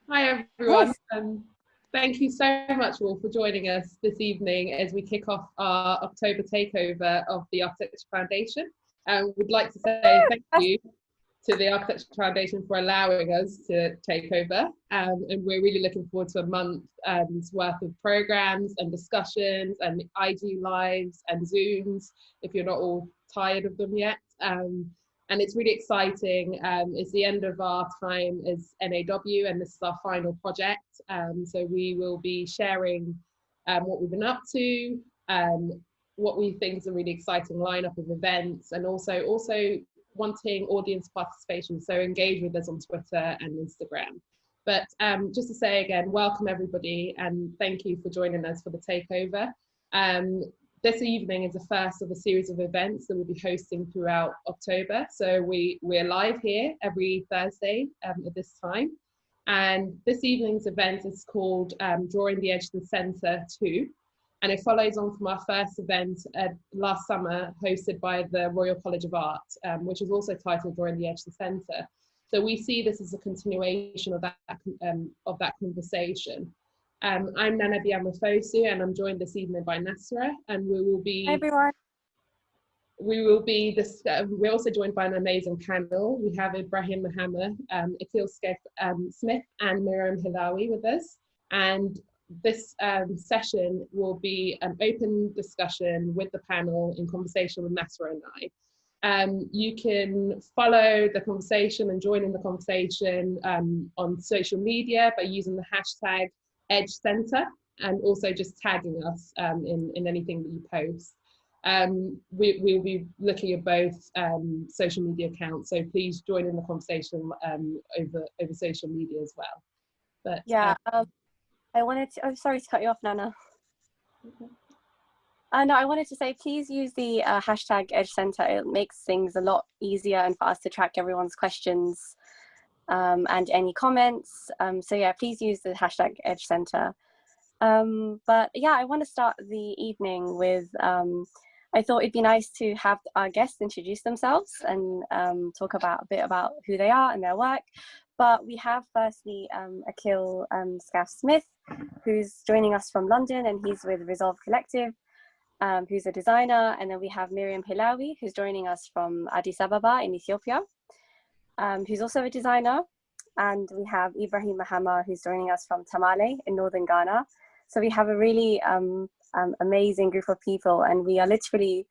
Hi everyone. Thank you so much all for joining us this evening as we kick off our October takeover of the Architecture Foundation. We'd like to say thank you to the Architecture Foundation for allowing us to take over. And we're really looking forward to a month's worth of programs and discussions and IG lives and Zooms, if you're not all tired of them yet. And it's really exciting. It's the end of our time as N.A.W, and this is our final project. So we will be sharing what we've been up to, what we think is a really exciting lineup of events, and also wanting audience participation. So engage with us on Twitter and Instagram. But just to say again, welcome everybody, and thank you for joining us for the takeover. This evening is the first of a series of events that we'll be hosting throughout October. So we're live here every Thursday at this time. And this evening's event is called Drawing the Edge to the Centre 2. And it follows on from our first event last summer, hosted by the Royal College of Art, which is also titled Drawing the Edge to the Centre. So we see this as a continuation of that conversation. I'm N.A.W, and I'm joined this evening by Nasra, and we will be. Hi everyone. We're also joined by an amazing panel. We have Ibrahim, Mahama, Akil, Scafe-Smith, and Miriam Hillawi with us. And this session will be an open discussion with the panel in conversation with Nasra and I. You can follow the conversation and join in the conversation on social media by using the hashtag #EdgeCenter, and also just tagging us in anything that you post. We'll be looking at both social media accounts, so please join in the conversation over social media as well. But yeah, I wanted to, sorry to cut you off, Nana. Okay. No, I wanted to say, please use the hashtag #EdgeCenter. It makes things a lot easier and for us to track everyone's questions and any comments. So yeah, please use the hashtag #EdgeCenter. But yeah, I want to start the evening with, I thought it'd be nice to have our guests introduce themselves and talk about a bit about who they are and their work. But we have firstly Akil Scafe-Smith, who's joining us from London, and he's with Resolve Collective, who's a designer. And then we have Miriam Hillawi, who's joining us from Addis Ababa in Ethiopia, who's also a designer. And we have Ibrahim Mahama, who's joining us from Tamale in northern Ghana. So we have a really amazing group of people, and we are literally,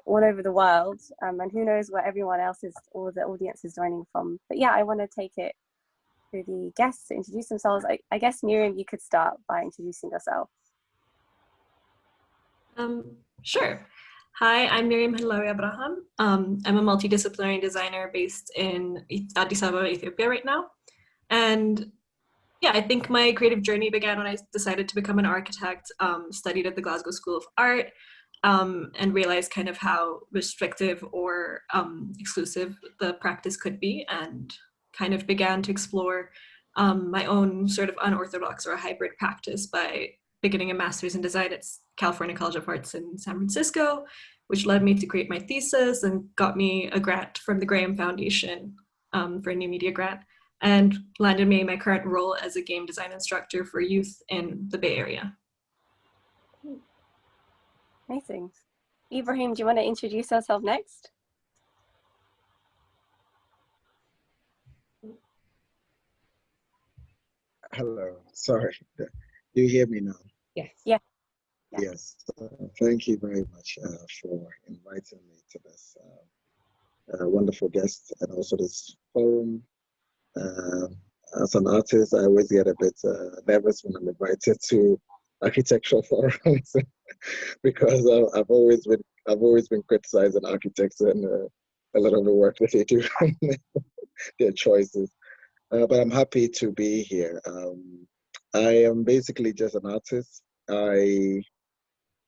all over the world, and who knows where everyone else is, all the audience is joining from. But yeah, I want to take it to the guests to introduce themselves. I guess Miriam, you could start by introducing yourself. Sure. Hi, I'm Miriam Hillawi Ibrahim. I'm a multidisciplinary designer based in Addis Ababa, Ethiopia right now. And yeah, I think my creative journey began when I decided to become an architect, studied at the Glasgow School of Art, and realized kind of how restrictive or exclusive the practice could be, and kind of began to explore my own sort of unorthodox or hybrid practice by beginning a master's in design at California College of Arts in San Francisco, which led me to create my thesis and got me a grant from the Graham Foundation for a new media grant, and landed me in my current role as a game design instructor for youth in the Bay Area. Amazing. Ibrahim, do you want to introduce yourself next? Hello, sorry. Do you hear me now? Yes. Yeah. Yes. Thank you very much for inviting me to this wonderful guest and also this forum. As an artist, I always get a bit nervous when I'm invited to architectural forums because I've always been criticizing architects and a lot of the work that they do, their choices. But I'm happy to be here. I am basically just an artist. I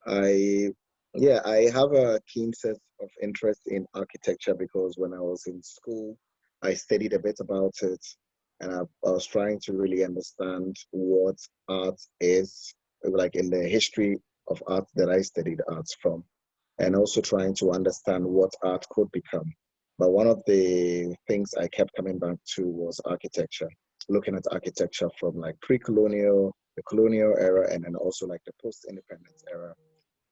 have a keen sense of interest in architecture because when I was in school, I studied a bit about it, and I was trying to really understand what art is, like in the history of art that I studied arts from, and also trying to understand what art could become. But one of the things I kept coming back to was architecture. looking at architecture from like pre-colonial, the colonial era, and then also like the post-independence era.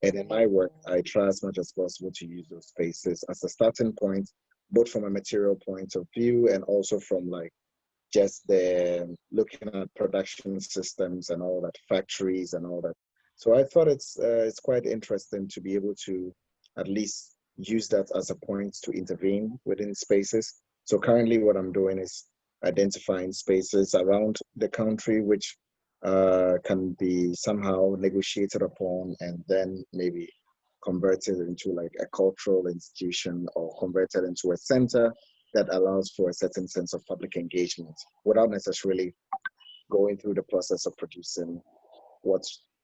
And in my work, I try as much as possible to use those spaces as a starting point, both from a material point of view and also from like just the looking at production systems and all that, factories and all that. So I thought it's quite interesting to be able to at least use that as a point to intervene within spaces. So currently what I'm doing is identifying spaces around the country which can be somehow negotiated upon and then maybe converted into like a cultural institution or converted into a center that allows for a certain sense of public engagement without necessarily going through the process of producing what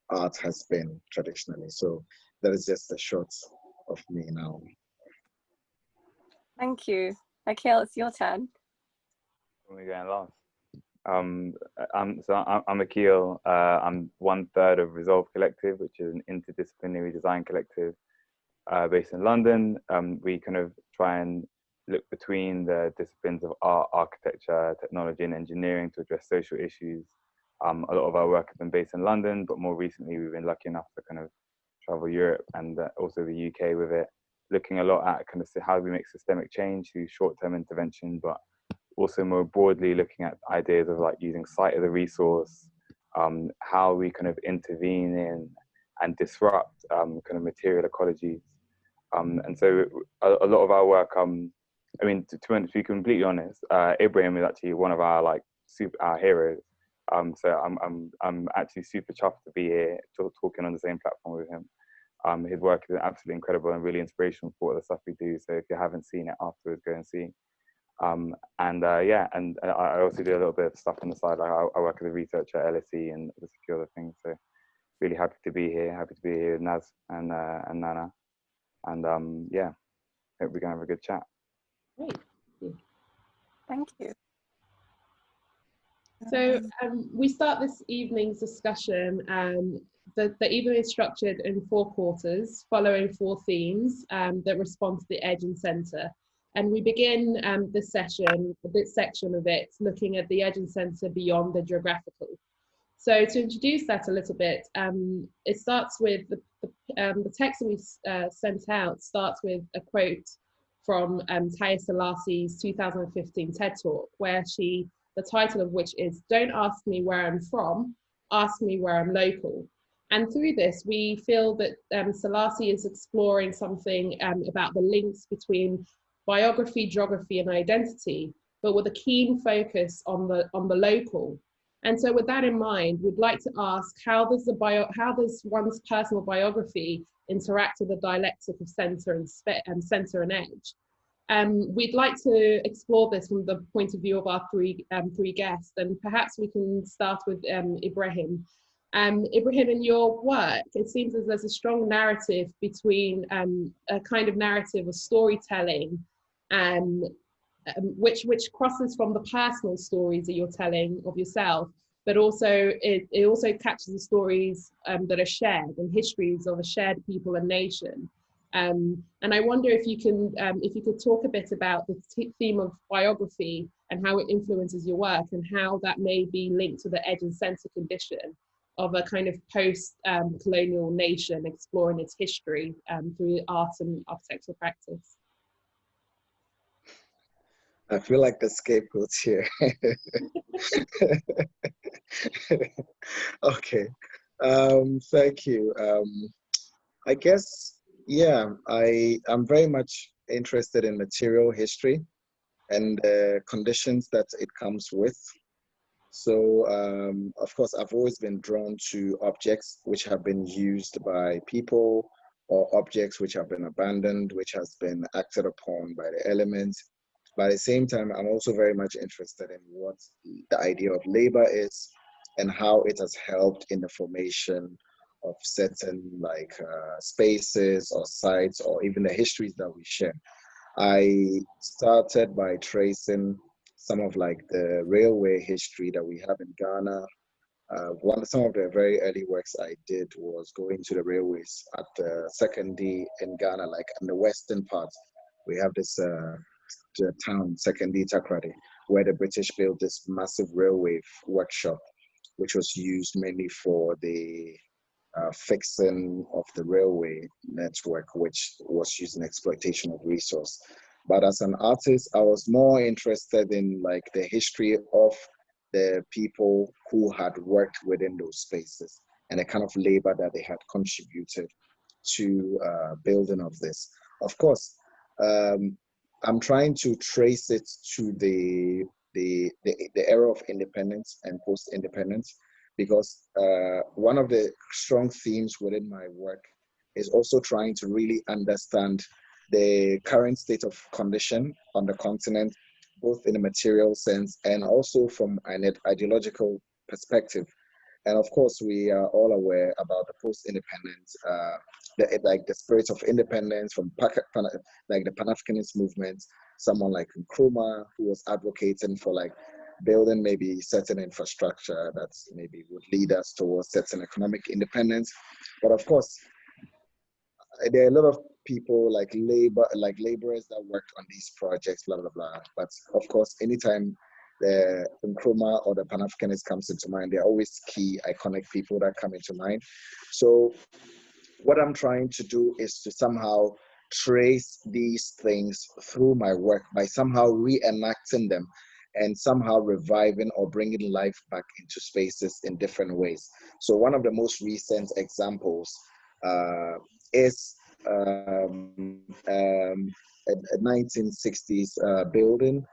art has been traditionally. So that is just a short of me now. Thank you. Akil, it's your turn. We're going last. I'm Akil. I'm 1/3 of Resolve Collective, which is an interdisciplinary design collective based in London. We kind of try and look between the disciplines of art, architecture, technology, and engineering to address social issues. A lot of our work has been based in London, but more recently we've been lucky enough to kind of travel Europe and also the UK with it, looking a lot at kind of how we make systemic change through short-term intervention, but also more broadly looking at ideas of like using site as a resource, how we kind of intervene in and disrupt kind of material ecologies. And so a lot of our work, I mean, to be completely honest, Ibrahim is actually one of our like our heroes. So I'm actually super chuffed to be here talking on the same platform with him. His work is absolutely incredible and really inspirational for the stuff we do. So if you haven't seen it afterwards, go and see. Yeah, and I also do a little bit of stuff on the side. Like I work as a researcher at LSE and a few other things. So really happy to be here. Happy to be here with Naz and Nana. And yeah, hope we can have a good chat. Great. Thank you. So we start this evening's discussion. The evening is structured in 4 quarters, following 4 themes that respond to the edge and center. And we begin this section of it, looking at the edge and center beyond the geographical. So to introduce that a little bit, it starts with the text that we sent out starts with a quote from Haile Selassie's 2015 TED Talk, where the title of which is "Don't ask me where I'm from, ask me where I'm local." And through this, we feel that Selassie is exploring something about the links between biography, geography, and identity, but with a keen focus on the local. And so with that in mind, we'd like to ask, how does one's personal biography interact with the dialectic of center and edge? We'd like to explore this from the point of view of our three guests, and perhaps we can start with Ibrahim. Ibrahim, in your work, it seems as there's a strong narrative between a kind of narrative of storytelling, which crosses from the personal stories that you're telling of yourself, but also it also captures the stories that are shared and histories of a shared people and nation. And I wonder if you could talk a bit about the theme of biography and how it influences your work, and how that may be linked to the edge and center condition of a kind of post-colonial nation exploring its history through art and architectural practice. I feel like the scapegoat here. Okay, thank you. I guess, yeah, I'm very much interested in material history and the conditions that it comes with. So, of course, I've always been drawn to objects which have been used by people, or objects which have been abandoned, which has been acted upon by the elements. But at the same time, I'm also very much interested in what the idea of labor is and how it has helped in the formation of certain like spaces or sites, or even the histories that we share. I started by tracing some of like the railway history that we have in Ghana. Some of the very early works I did was going to the railways at the Second D in Ghana, like in the western part. We have this town, Second D Takrady, where the British built this massive railway workshop, which was used mainly for the fixing of the railway network, which was used in exploitation of resource. But as an artist, I was more interested in like the history of the people who had worked within those spaces and the kind of labor that they had contributed to building of this. Of course, I'm trying to trace it to the era of independence and post-independence, because one of the strong themes within my work is also trying to really understand the current state of condition on the continent, both in a material sense and also from an ideological perspective. And of course, we are all aware about the post-independence, like the spirit of independence from like the Pan-Africanist movement, someone like Nkrumah, who was advocating for like building maybe certain infrastructure that maybe would lead us towards certain economic independence. But of course, there are a lot of people like laborers that worked on these projects, blah, blah, blah. But of course, anytime the Nkrumah or the Pan-Africanist comes into mind, they're always key, iconic people that come into mind. So what I'm trying to do is to somehow trace these things through my work by somehow reenacting them and somehow reviving or bringing life back into spaces in different ways. So one of the most recent examples is a 1960s building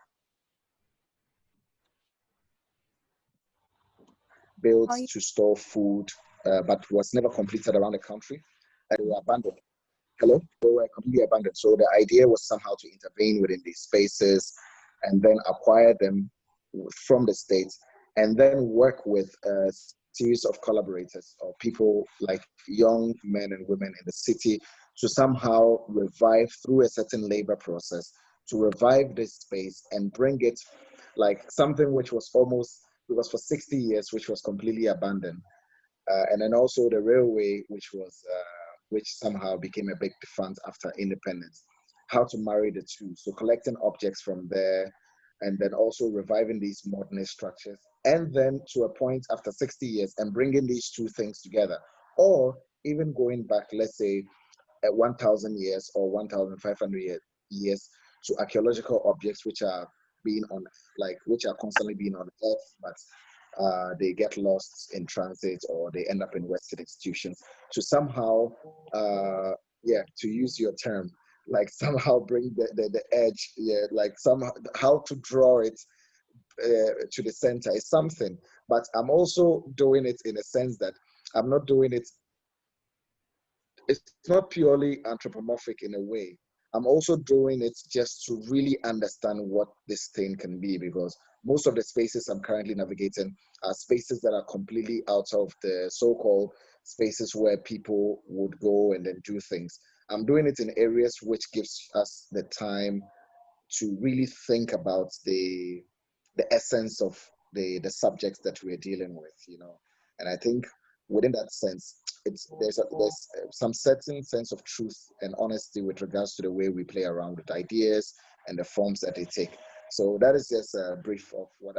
built to store food, but was never completed around the country. They were abandoned. Hello? They were completely abandoned. So the idea was somehow to intervene within these spaces and then acquire them from the state and then work with a series of collaborators or people like young men and women in the city to somehow revive through a certain labor process, to revive this space and bring it like something which was almost, because for 60 years, which was completely abandoned. And then also the railway, which somehow became a big defunct after independence. How to marry the two. So collecting objects from there, and then also reviving these modernist structures. And then to a point after 60 years and bringing these two things together. Or even going back, let's say, at 1,000 years or 1,500 years to archaeological objects which are constantly being on Earth, but they get lost in transit or they end up in Western institutions, to somehow, to use your term, like somehow bring the edge, like somehow how to draw it to the center is something. But I'm also doing it in a sense that I'm not doing it, it's not purely anthropomorphic in a way. I'm also doing it just to really understand what this thing can be, because most of the spaces I'm currently navigating are spaces that are completely out of the so-called spaces where people would go and then do things. I'm doing it in areas which gives us the time to really think about the essence of the subjects that we're dealing with, And I think within that sense, there's some certain sense of truth and honesty with regards to the way we play around with ideas and the forms that they take. So that is just a brief of what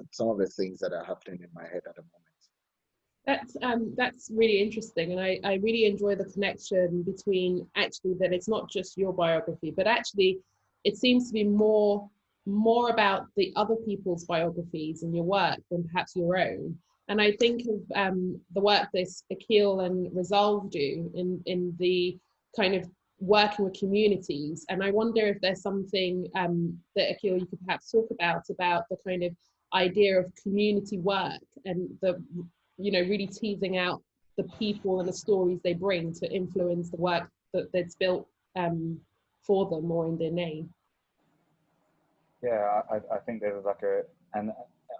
some of the things that are happening in my head at the moment. That's really interesting, and I really enjoy the connection between actually that it's not just your biography, but actually it seems to be more about the other people's biographies and your work than perhaps your own. And I think of the work that Akil and Resolve do in the kind of working with communities. And I wonder if there's something that Akil you could perhaps talk about the kind of idea of community work and the, really teasing out the people and the stories they bring to influence the work that's built for them or in their name. Yeah, I think there's like to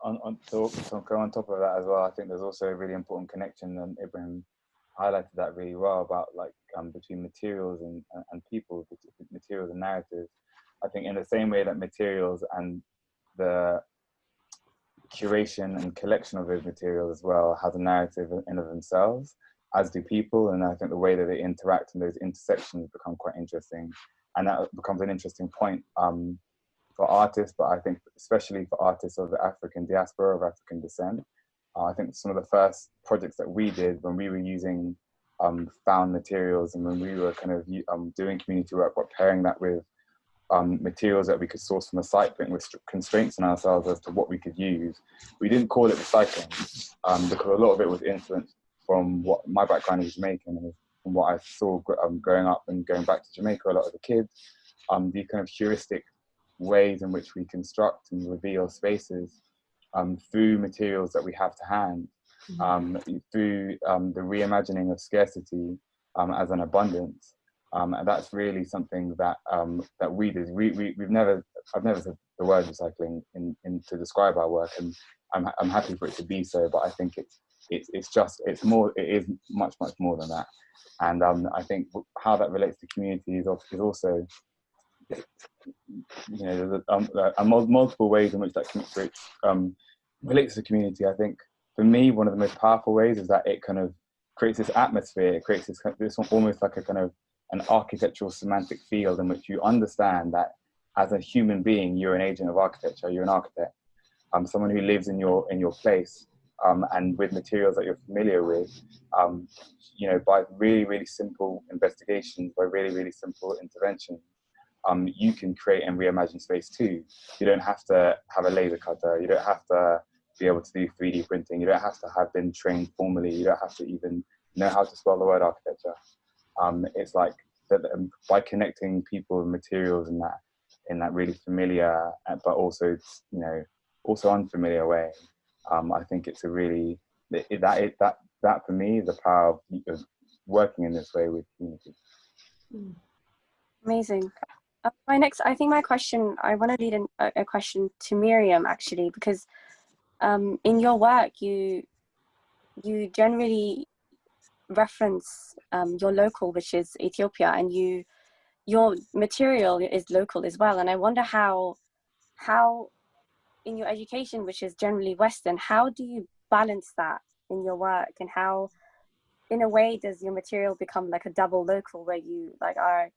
go on top of that as well, I think there's also a really important connection, and Ibrahim highlighted that really well, about like between materials and people, materials and narratives. I think in the same way that materials and the curation and collection of those materials as well has a narrative in of themselves, as do people, and I think the way that they interact and those intersections become quite interesting, and that becomes an interesting point for artists, but I think especially for artists of the African diaspora, of African descent. I think some of the first projects that we did when we were using found materials, and when we were kind of doing community work, but pairing that with materials that we could source from the site, but with constraints on ourselves as to what we could use. We didn't call it recycling because a lot of it was influenced from what my background is Jamaican, and from what I saw growing up and going back to Jamaica, a lot of the kids, these kind of heuristic ways in which we construct and reveal spaces through materials that we have to hand, through the reimagining of scarcity as an abundance. And that's really something that that we did. I've never said the word recycling in to describe our work, and I'm happy for it to be so. But I think it is much more than that. And I think how that relates to community is also, you know, there's multiple ways in which that relates to community. I think for me, one of the most powerful ways is that it kind of creates this atmosphere. It creates this almost like a kind of an architectural semantic field in which you understand that as a human being, you're an agent of architecture, you're an architect, someone who lives in your place, and with materials that you're familiar with, you know, by really, really simple investigations, by really, really simple interventions, you can create and reimagine space too. You don't have to have a laser cutter, you don't have to be able to do 3D printing, you don't have to have been trained formally, you don't have to even know how to spell the word architecture. It's like that, by connecting people and materials in that really familiar, but also, you know, also unfamiliar way. I think it's a really that for me is the power of working in this way with community. Amazing. I think my question, I want to lead in a question to Miriam actually, because in your work you generally reference your local, which is Ethiopia, and your material is local as well. And I wonder how in your education, which is generally Western, how do you balance that in your work, and how in a way does your material become like a double local, where you like are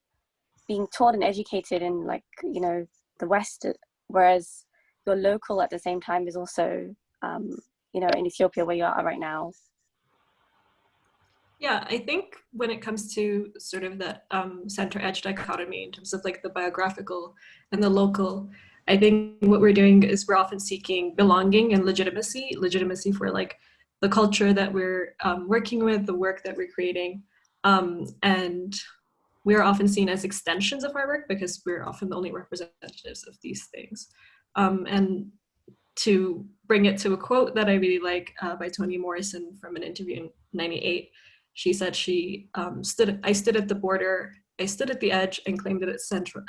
being taught and educated in, like, you know, the West, whereas your local at the same time is also you know, in Ethiopia where you are right now? Yeah, I think when it comes to sort of that center edge dichotomy in terms of like the biographical and the local, I think what we're doing is we're often seeking belonging and legitimacy for like the culture that we're working with, the work that we're creating. And we're often seen as extensions of our work because we're often the only representatives of these things. And to bring it to a quote that I really like by Toni Morrison from an interview in '98, she said I stood at the border, I stood at the edge and claimed it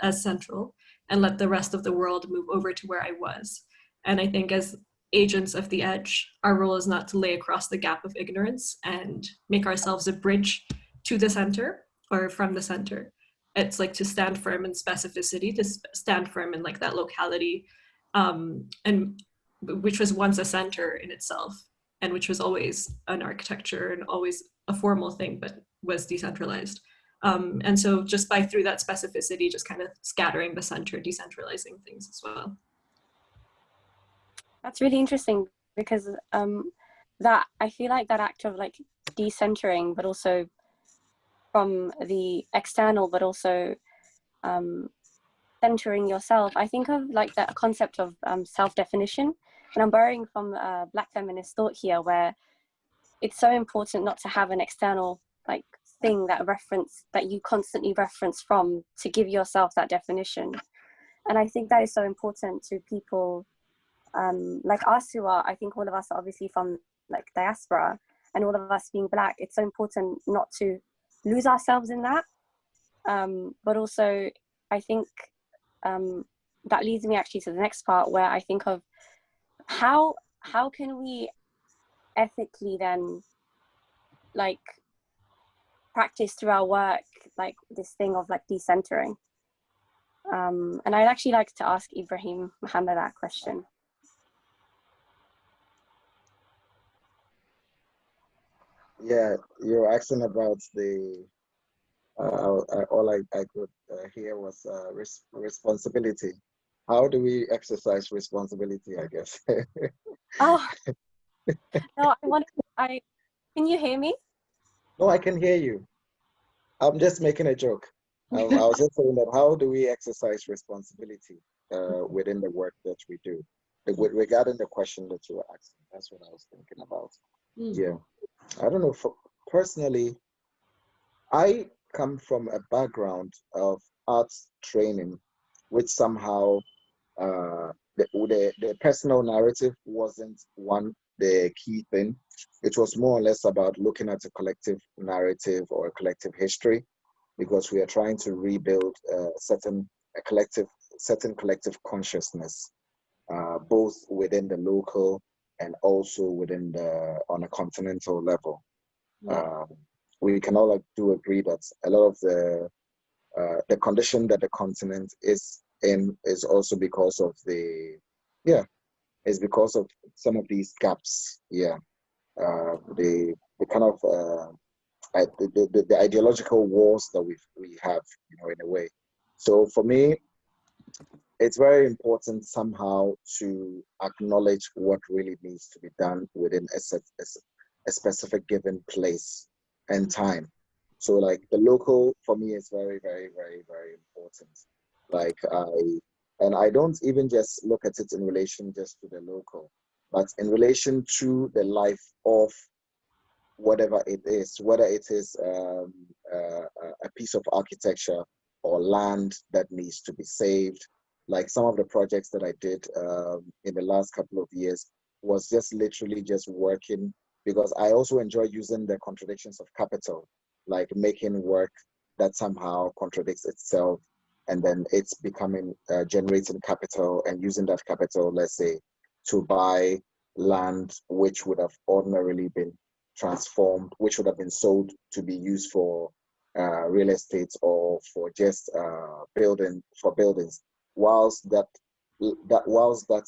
as central and let the rest of the world move over to where I was. And I think as agents of the edge, our role is not to lay across the gap of ignorance and make ourselves a bridge to the center or from the center. It's like to stand firm in specificity, to stand firm in like that locality, and which was once a center in itself, and which was always an architecture and always a formal thing, but was decentralized. And so just by through that specificity, just kind of scattering the center, decentralizing things as well. That's really interesting, because that I feel like that act of like decentering, but also from the external, but also centering yourself. I think of like that concept of self-definition, and I'm borrowing from Black feminist thought here, where it's so important not to have an external like thing that you constantly reference from to give yourself that definition. And I think that is so important to people like us, who are, I think all of us are obviously from like diaspora, and all of us being Black. It's so important not to lose ourselves in that, but also I think that leads me actually to the next part, where I think of how can we ethically then like practice through our work like this thing of like decentering. And I'd actually like to ask Ibrahim Mahama that question. Yeah, you're asking about the all I could hear was responsibility. How do we exercise responsibility, I guess? Oh, no, can you hear me? No, I can hear you. I'm just making a joke. I was just saying that how do we exercise responsibility within the work that we do? Regarding the question that you were asking, that's what I was thinking about. Yeah, I don't know. Personally, I come from a background of arts training, which somehow the personal narrative wasn't the key thing. It was more or less about looking at a collective narrative or a collective history, because we are trying to rebuild certain collective consciousness, both within the local and also on a continental level. We can all do agree that a lot of the condition that the continent is in is also because of because of some of these gaps. The kind of the ideological wars that we have, in a way. So for me, it's very important somehow to acknowledge what really needs to be done within a specific given place and time. So like the local for me is very, very, very, very important. Like I don't even just look at it in relation just to the local, but in relation to the life of whatever it is, whether it is a piece of architecture or land that needs to be saved. Like some of the projects that I did in the last couple of years was just literally just working, because I also enjoy using the contradictions of capital, like making work that somehow contradicts itself, and then it's becoming generating capital and using that capital, let's say, to buy land which would have ordinarily been transformed, which would have been sold to be used for real estate or for just buildings, whilst that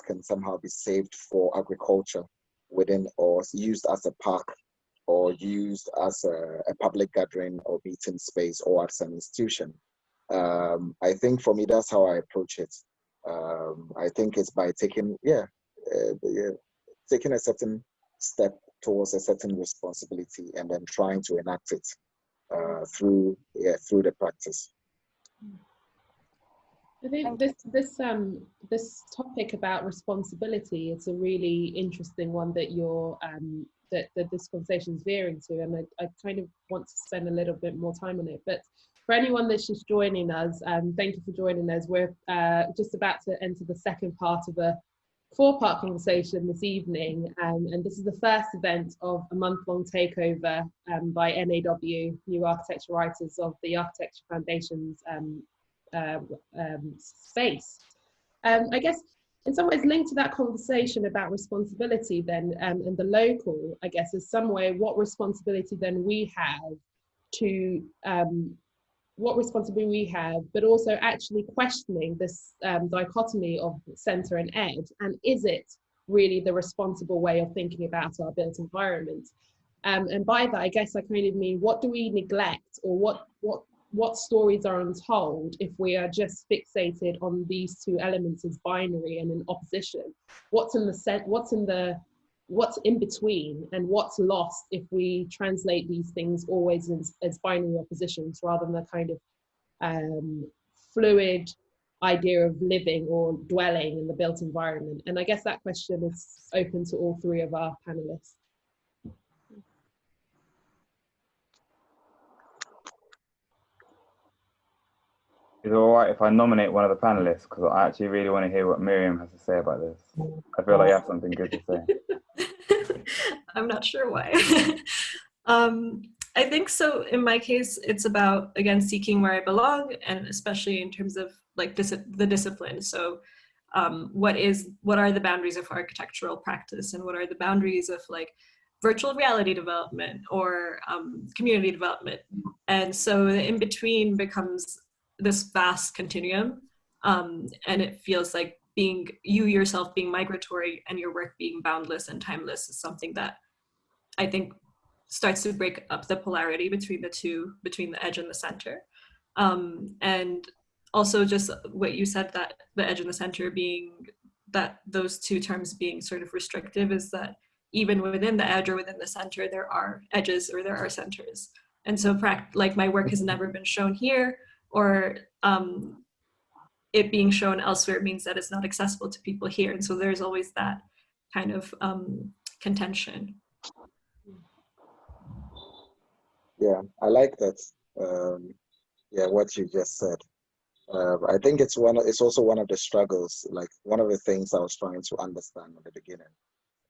can somehow be saved for agriculture within, or used as a park, or used as a public gathering or meeting space, or as an institution. I think for me, that's how I approach it. I think it's by taking a certain step towards a certain responsibility, and then trying to enact it through the practice. I think this topic about responsibility is a really interesting one that that this conversation is veering to, and I kind of want to spend a little bit more time on it. But for anyone that's just joining us, thank you for joining us. We're just about to enter the second part of a 4-part conversation this evening, and this is the first event of a month-long takeover by N.A.W, New Architecture Writers of the Architecture Foundation's space. I guess in some ways linked to that conversation about responsibility then, and the local, I guess, is some way what responsibility then we have to but also actually questioning this dichotomy of centre and edge, and is it really the responsible way of thinking about our built environment? And by that, I guess I kind of mean, what do we neglect, or what stories are untold if we are just fixated on these two elements as binary and in opposition? What's in between, and what's lost if we translate these things always as binary oppositions, rather than the kind of fluid idea of living or dwelling in the built environment? And I guess that question is open to all three of our panelists. Is it all right if I nominate one of the panelists? Because I actually really want to hear what Miriam has to say about this. I feel like you have something good to say. I'm not sure why. I think so. In my case, it's about, again, seeking where I belong, and especially in terms of like the discipline. So what are the boundaries of architectural practice, and what are the boundaries of like virtual reality development or community development? And so the in between becomes this vast continuum, and it feels like being you yourself being migratory and your work being boundless and timeless is something that I think starts to break up the polarity between the two, between the edge and the center. And also just what you said, that the edge and the center being, that those two terms being sort of restrictive, is that even within the edge or within the center, there are edges or there are centers. And so like my work has never been shown here, or it being shown elsewhere means that it's not accessible to people here. And so there's always that kind of contention. Yeah, I like that. Yeah, what you just said. I think it's also one of the struggles, like one of the things I was trying to understand at the beginning,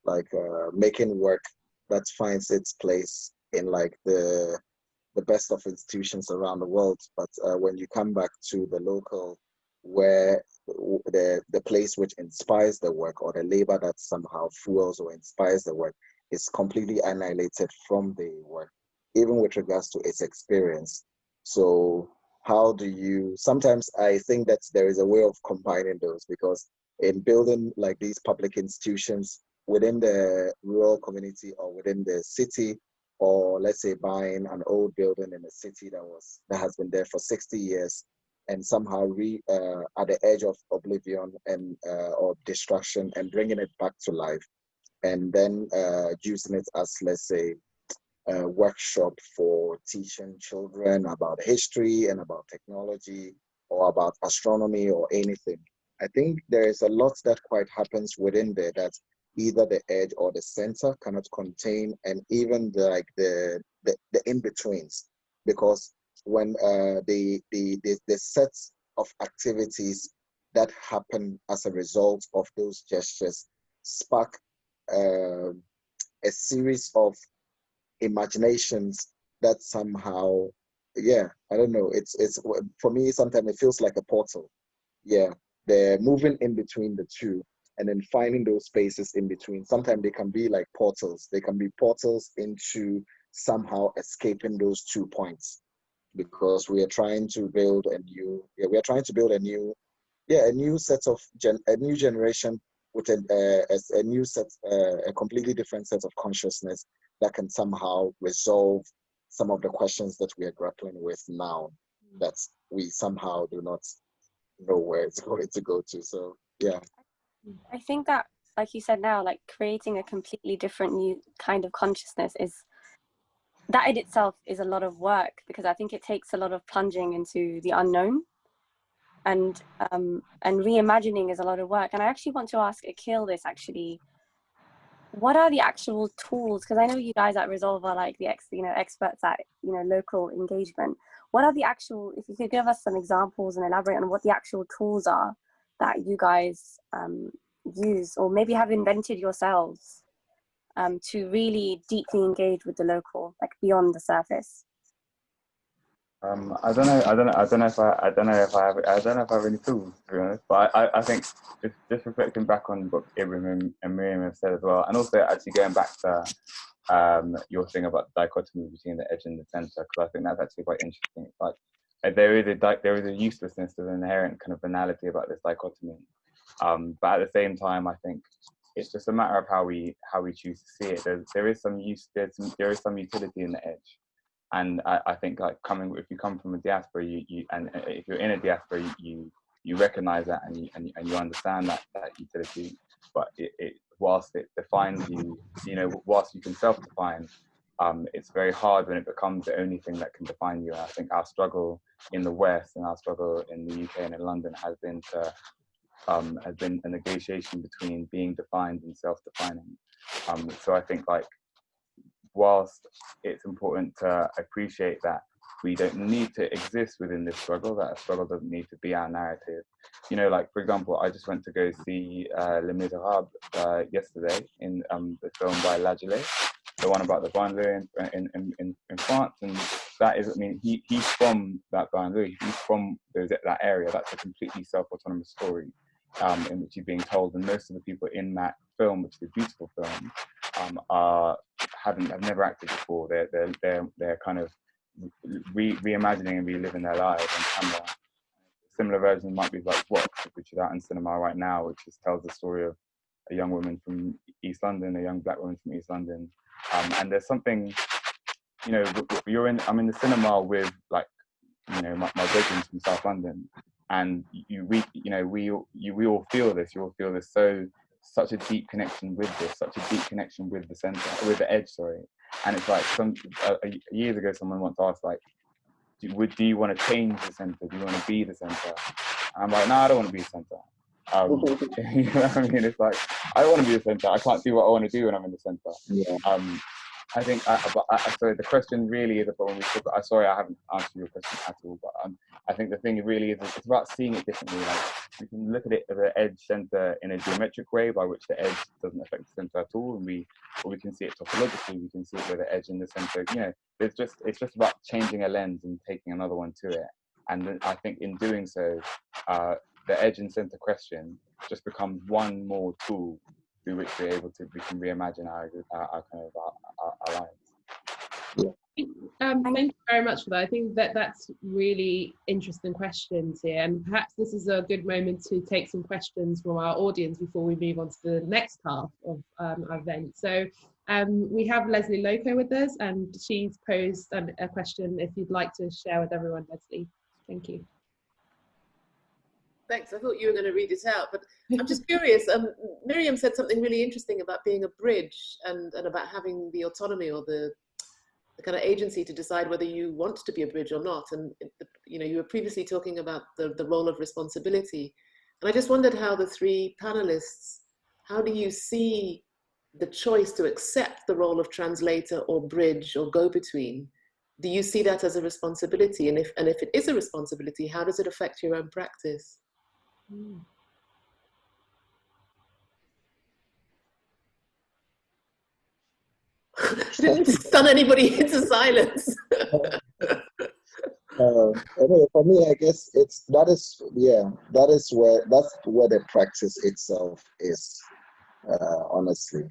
like making work that finds its place in like the best of institutions around the world. But when you come back to the local, where the place which inspires the work, or the labor that somehow fuels or inspires the work, is completely annihilated from the work, even with regards to its experience. So how do you, sometimes I think that there is a way of combining those, because in building like these public institutions within the rural community or within the city, or let's say buying an old building in a city that has been there for 60 years and somehow at the edge of oblivion and or destruction, and bringing it back to life, and then using it as, let's say, a workshop for teaching children about history and about technology or about astronomy or anything. I think there is a lot that quite happens within there that either the edge or the center cannot contain, and even the in-betweens, because when the sets of activities that happen as a result of those gestures spark a series of imaginations that somehow, yeah, I don't know, it's for me sometimes it feels like a portal. Yeah, they're moving in between the two and then finding those spaces in between. Sometimes they can be like portals. They can be portals into somehow escaping those 2 points, because we are trying to build a new, we are trying to build a new, a new set of a new generation with a new set, a completely different set of consciousness that can somehow resolve some of the questions that we are grappling with now, that we somehow do not know where it's going to go to. So yeah, I think that, like you said now, like creating a completely different new kind of consciousness, is that in itself is a lot of work, because I think it takes a lot of plunging into the unknown, and reimagining is a lot of work. And I actually want to ask Akil this, actually, what are the actual tools? Because I know you guys at Resolve are like the experts at local engagement. What are the actual, if you could give us some examples and elaborate on what the actual tools are that you guys use, or maybe have invented yourselves, to really deeply engage with the local, like beyond the surface? I don't know if I have any tools, to be honest. But I think just reflecting back on what Ibrahim and Miriam have said as well, and also actually going back to your thing about the dichotomy between the edge and the center, because I think that's actually quite interesting. It's like there is a uselessness, there's an inherent kind of banality about this dichotomy. But at the same time, I think it's just a matter of how we choose to see it. There is some utility in the edge. And I think like if you come from a diaspora, and if you're in a diaspora, you recognize that and you understand that utility. But whilst it defines you, whilst you can self-define, it's very hard when it becomes the only thing that can define you. And I think our struggle in the West and our struggle in the UK and in London has been a negotiation between being defined and self-defining. So I think like, whilst it's important to appreciate that we don't need to exist within this struggle, that a struggle doesn't need to be our narrative. Like for example, I just went to go see Les Miserables yesterday in the film by Lagelet, the one about the banlieue in France, and that is, I mean, he's from that banlieue, he's from that area. That's a completely self-autonomous story in which he's being told, and most of the people in that film, which is a beautiful film, have never acted before. They're kind of reimagining and reliving their lives on camera. Similar versions might be like What, which is out in cinema right now, which tells the story of a young woman from East London, a young black woman from East London, and there's something, I'm in the cinema with like, my bedroom's from South London, And we all feel this. You all feel this. Such a deep connection with this, such a deep connection with the center, with the edge. Sorry. And it's like years ago, someone once asked, like, do you want to change the center? Do you want to be the center? And I'm like, no, I don't want to be the center. You know what I mean? It's like, I don't want to be the center. I can't do what I want to do when I'm in the center. Yeah. I think, so the question really is about when we talk. Sorry, I haven't answered your question at all, but I think the thing really is it's about seeing it differently. Like, we can look at it as the edge center in a geometric way, by which the edge doesn't affect the center at all, or we can see it topologically. We can see it with the edge in the center. It's just about changing a lens and taking another one to it. And then I think in doing so, the edge and center question just becomes one more tool through which we can reimagine our kind of our lives. Thank you very much for that. I think that's really interesting questions here, and perhaps this is a good moment to take some questions from our audience before we move on to the next half of our event. So we have Leslie Loco with us, and she's posed a question if you'd like to share with everyone, Leslie. Thank you. Thanks. I thought you were going to read it out, but I'm just curious. Miriam said something really interesting about being a bridge and about having the autonomy or the kind of agency to decide whether you want to be a bridge or not. And you were previously talking about the role of responsibility, and I just wondered how the three panelists, how do you see the choice to accept the role of translator or bridge or go-between? Do you see that as a responsibility? And if it is a responsibility, how does it affect your own practice? Didn't stun anybody into silence. Anyway, for me, I guess that is where the practice itself is. Honestly,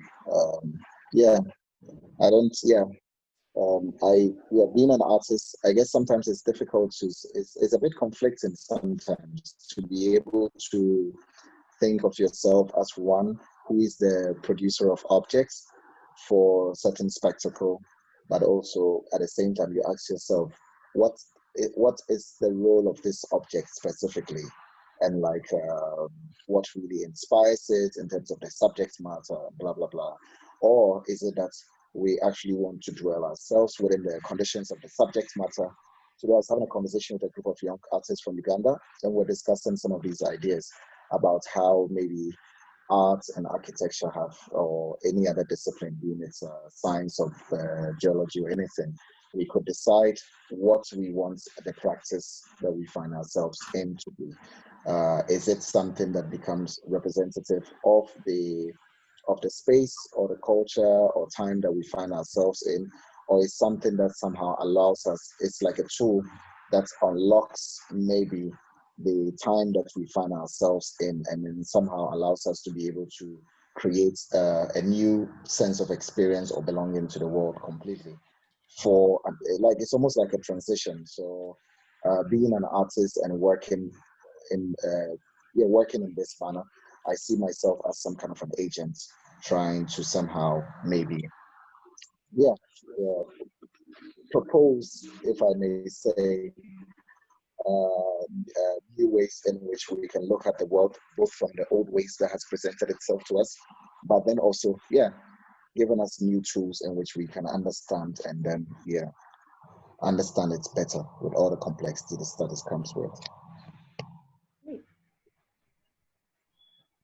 being an artist, I guess sometimes it's difficult it's a bit conflicting sometimes to be able to think of yourself as one who is the producer of objects for certain spectacle, but also at the same time you ask yourself, what is the role of this object specifically, and like what really inspires it in terms of the subject matter, blah blah blah, or is it that we actually want to dwell ourselves within the conditions of the subject matter? So I was having a conversation with a group of young artists from Uganda, and we're discussing some of these ideas about how maybe art and architecture have, or any other discipline, being it science of geology or anything, we could decide what we want the practice that we find ourselves in to be. Is it something that becomes representative of the space or the culture or time that we find ourselves in, or is something that somehow allows us, it's like a tool that unlocks maybe the time that we find ourselves in, and then somehow allows us to be able to create a new sense of experience or belonging to the world completely. For like, it's almost like a transition. So being an artist and working in this manner, I see myself as some kind of an agent trying to somehow maybe propose, if I may say, new ways in which we can look at the world, both from the old ways that has presented itself to us, but then also, giving us new tools in which we can understand, and then, understand it better with all the complexity the studies comes with.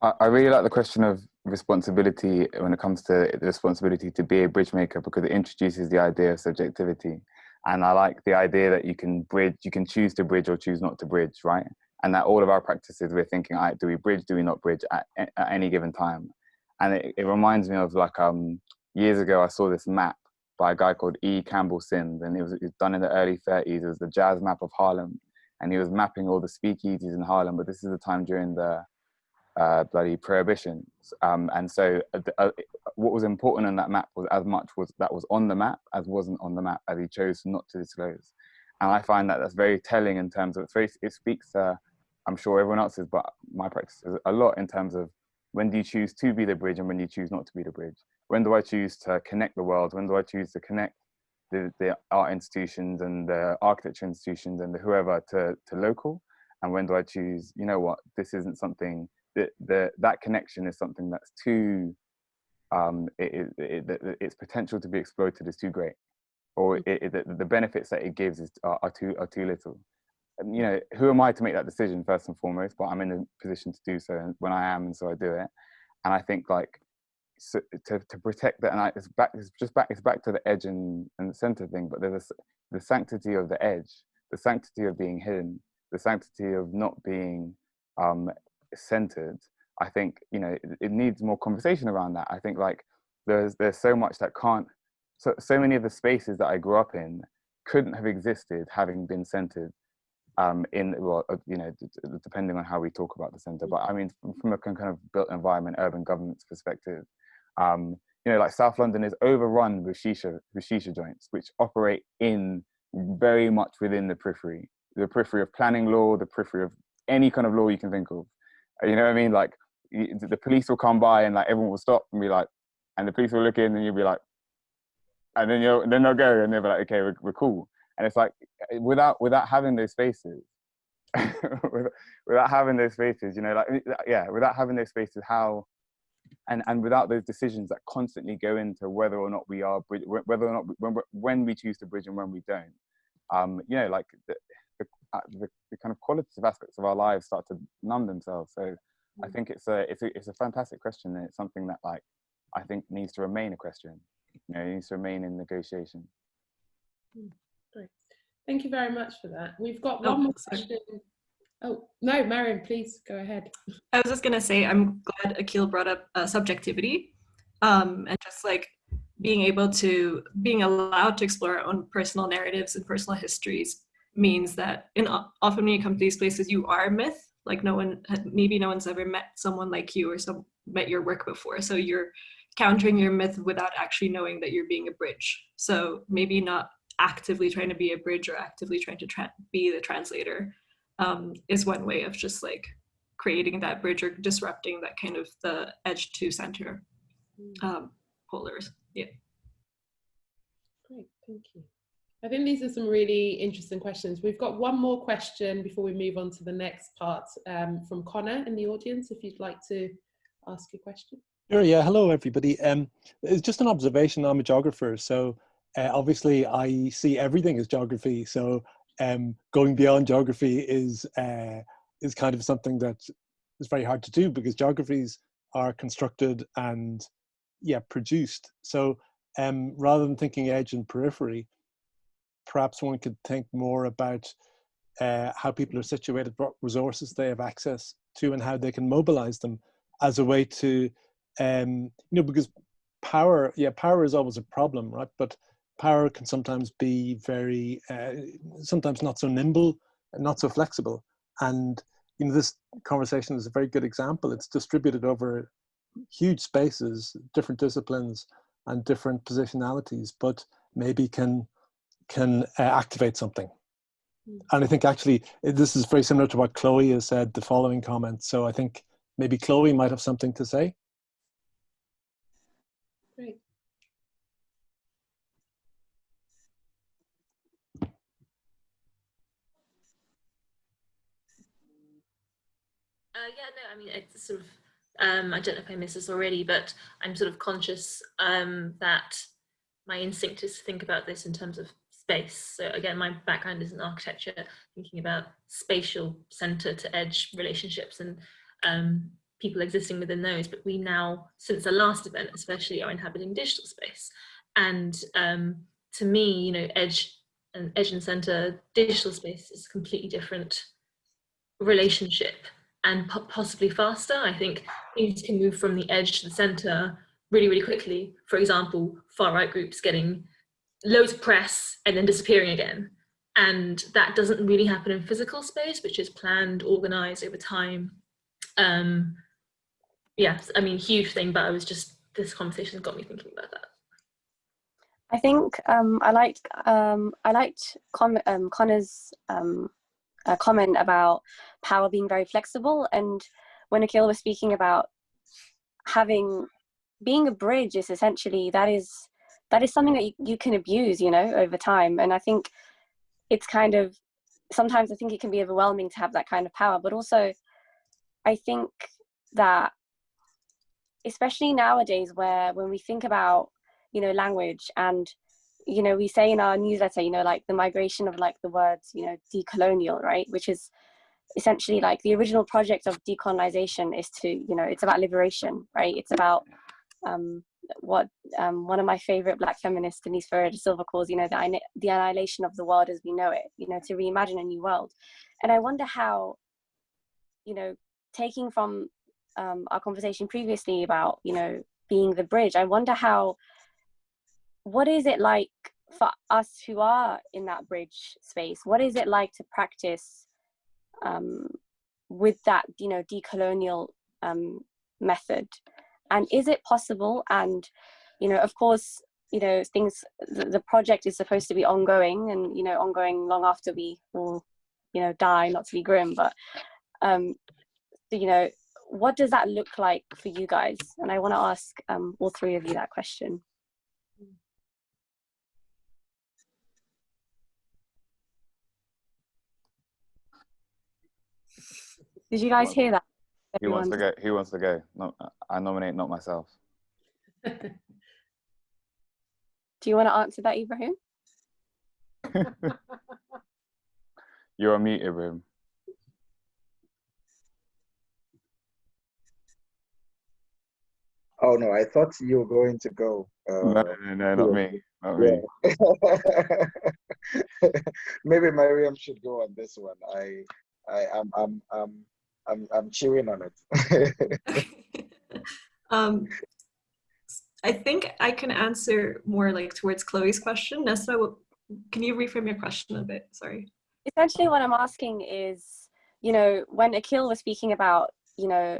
I really like the question of responsibility when it comes to the responsibility to be a bridge maker, because it introduces the idea of subjectivity. And I like the idea that you can bridge, you can choose to bridge or choose not to bridge, right? And that all of our practices, we're thinking, all right, do we bridge, do we not bridge at any given time? And it reminds me of like, years ago, I saw this map by a guy called E. Campbell Sims, and it was done in the early 30s. It was the jazz map of Harlem. And he was mapping all the speakeasies in Harlem, but this is the time during the bloody prohibition. And so what was important in that map was as much that was on the map as wasn't on the map, as he chose not to disclose. And I find that that's very telling in terms of, it speaks to, I'm sure everyone else's, but my practice is a lot in terms of when do you choose to be the bridge and when do you choose not to be the bridge? When do I choose to connect the world? When do I choose to connect the art institutions and the architecture institutions and the whoever to local? And when do I choose, you know what, this isn't something, that connection is something that's too, its potential to be exploited is too great, or the benefits that it gives are too little. And, you know, who am I to make that decision first and foremost? But I'm in a position to do so, and when I am, and so I do it. And I think, like, so to protect that, and it's back to the edge and the center thing. But there's the sanctity of the edge, the sanctity of being hidden, the sanctity of not being centered. I think, you know, it needs more conversation around that. I think, like, there's so much that can't. So many of the spaces that I grew up in couldn't have existed having been centered. You know, depending on how we talk about the center, but I mean, from a kind of built environment, urban governance perspective, you know, like South London is overrun with shisha joints, which operate in very much within the periphery of planning law, the periphery of any kind of law you can think of. You know what I mean? Like, the police will come by and, like, everyone will stop and be like, and the police will look in and you'll be like, and then they'll go and they'll be like, okay, we're cool. And it's like, without having those spaces, without having those spaces, you know, like, yeah, without having those spaces, how, and without those decisions that constantly go into whether or not we are, whether or not when we choose to bridge and when we don't, you know, like the kind of qualitative aspects of our lives start to numb themselves. So I think it's a fantastic question, and it's something that, like, I think needs to remain a question. You know, it needs to remain in negotiation. Great. Thank you very much for that. We've got one more question. Oh, no, Miriam, please go ahead. I was just going to say, I'm glad Akil brought up subjectivity, and just, like, being allowed to explore our own personal narratives and personal histories means that often when you come to these places, you are a myth. Like, maybe no one's ever met someone like you or met your work before. So you're countering your myth without actually knowing that you're being a bridge. So maybe not actively trying to be a bridge or actively trying to be the translator is one way of just, like, creating that bridge or disrupting that kind of the edge to center polars. Yeah. Great, thank you. I think these are some really interesting questions. We've got one more question before we move on to the next part from Connor in the audience, if you'd like to ask a question. Sure, yeah, hello everybody. It's just an observation. I'm a geographer, so obviously I see everything as geography. So going beyond geography is kind of something that is very hard to do, because geographies are constructed and, yeah, produced. So rather than thinking edge and periphery, perhaps one could think more about how people are situated, what resources they have access to, and how they can mobilize them as a way to, you know, because power is always a problem, right? But power can sometimes be very, sometimes not so nimble and not so flexible. And, you know, this conversation is a very good example. It's distributed over huge spaces, different disciplines and different positionalities, but maybe can activate something. And I think actually this is very similar to what Chloe has said, the following comment. So I think maybe Chloe might have something to say. Great. Yeah, no, I mean, it's sort of, I don't know if I missed this already, but I'm sort of conscious that my instinct is to think about this in terms of space. So again, my background is in architecture, thinking about spatial center to edge relationships and people existing within those. But we now, since the last event especially, are inhabiting digital space. And to me, you know, edge and center, digital space is a completely different relationship, and possibly faster. I think things can move from the edge to the center really, really quickly. For example, far-right groups getting loads of press and then disappearing again. And that doesn't really happen in physical space, which is planned, organized over time. Yeah, I mean, huge thing, but this conversation got me thinking about that. I think I liked Connor's comment about power being very flexible, and when Akil was speaking about being a bridge is essentially that is something that you can abuse, you know, over time. And I think it's kind of sometimes I think it can be overwhelming to have that kind of power, but also I think that especially nowadays, when we think about, you know, language, and, you know, we say in our newsletter, you know, like the migration of like the words, you know, decolonial, right, which is essentially like the original project of decolonisation is to, you know, it's about liberation, right? It's about what one of my favorite Black feminists, Denise Ferreira da Silva, calls, you know, the annihilation of the world as we know it, you know, to reimagine a new world. And I wonder how, you know, taking from our conversation previously about, you know, being the bridge, I wonder how, what is it like for us who are in that bridge space? What is it like to practice with that, you know, decolonial method? And is it possible? And, you know, of course, you know, the project is supposed to be ongoing, and, you know, ongoing long after we all, you know, die, not to be grim, but, you know, what does that look like for you guys? And I want to ask all three of you that question. Did you guys hear that? Who wants to go? Who wants to go? No, I nominate not myself. Do you want to answer that, Ibrahim? You're on mute, Ibrahim. Oh no, I thought you were going to go. No, not me. Not me. Maybe Miriam should go on this one. I'm chewing on it. I think I can answer more like towards Chloe's question. Nessa, can you reframe your question a bit? Sorry. Essentially what I'm asking is, you know, when Akil was speaking about, you know,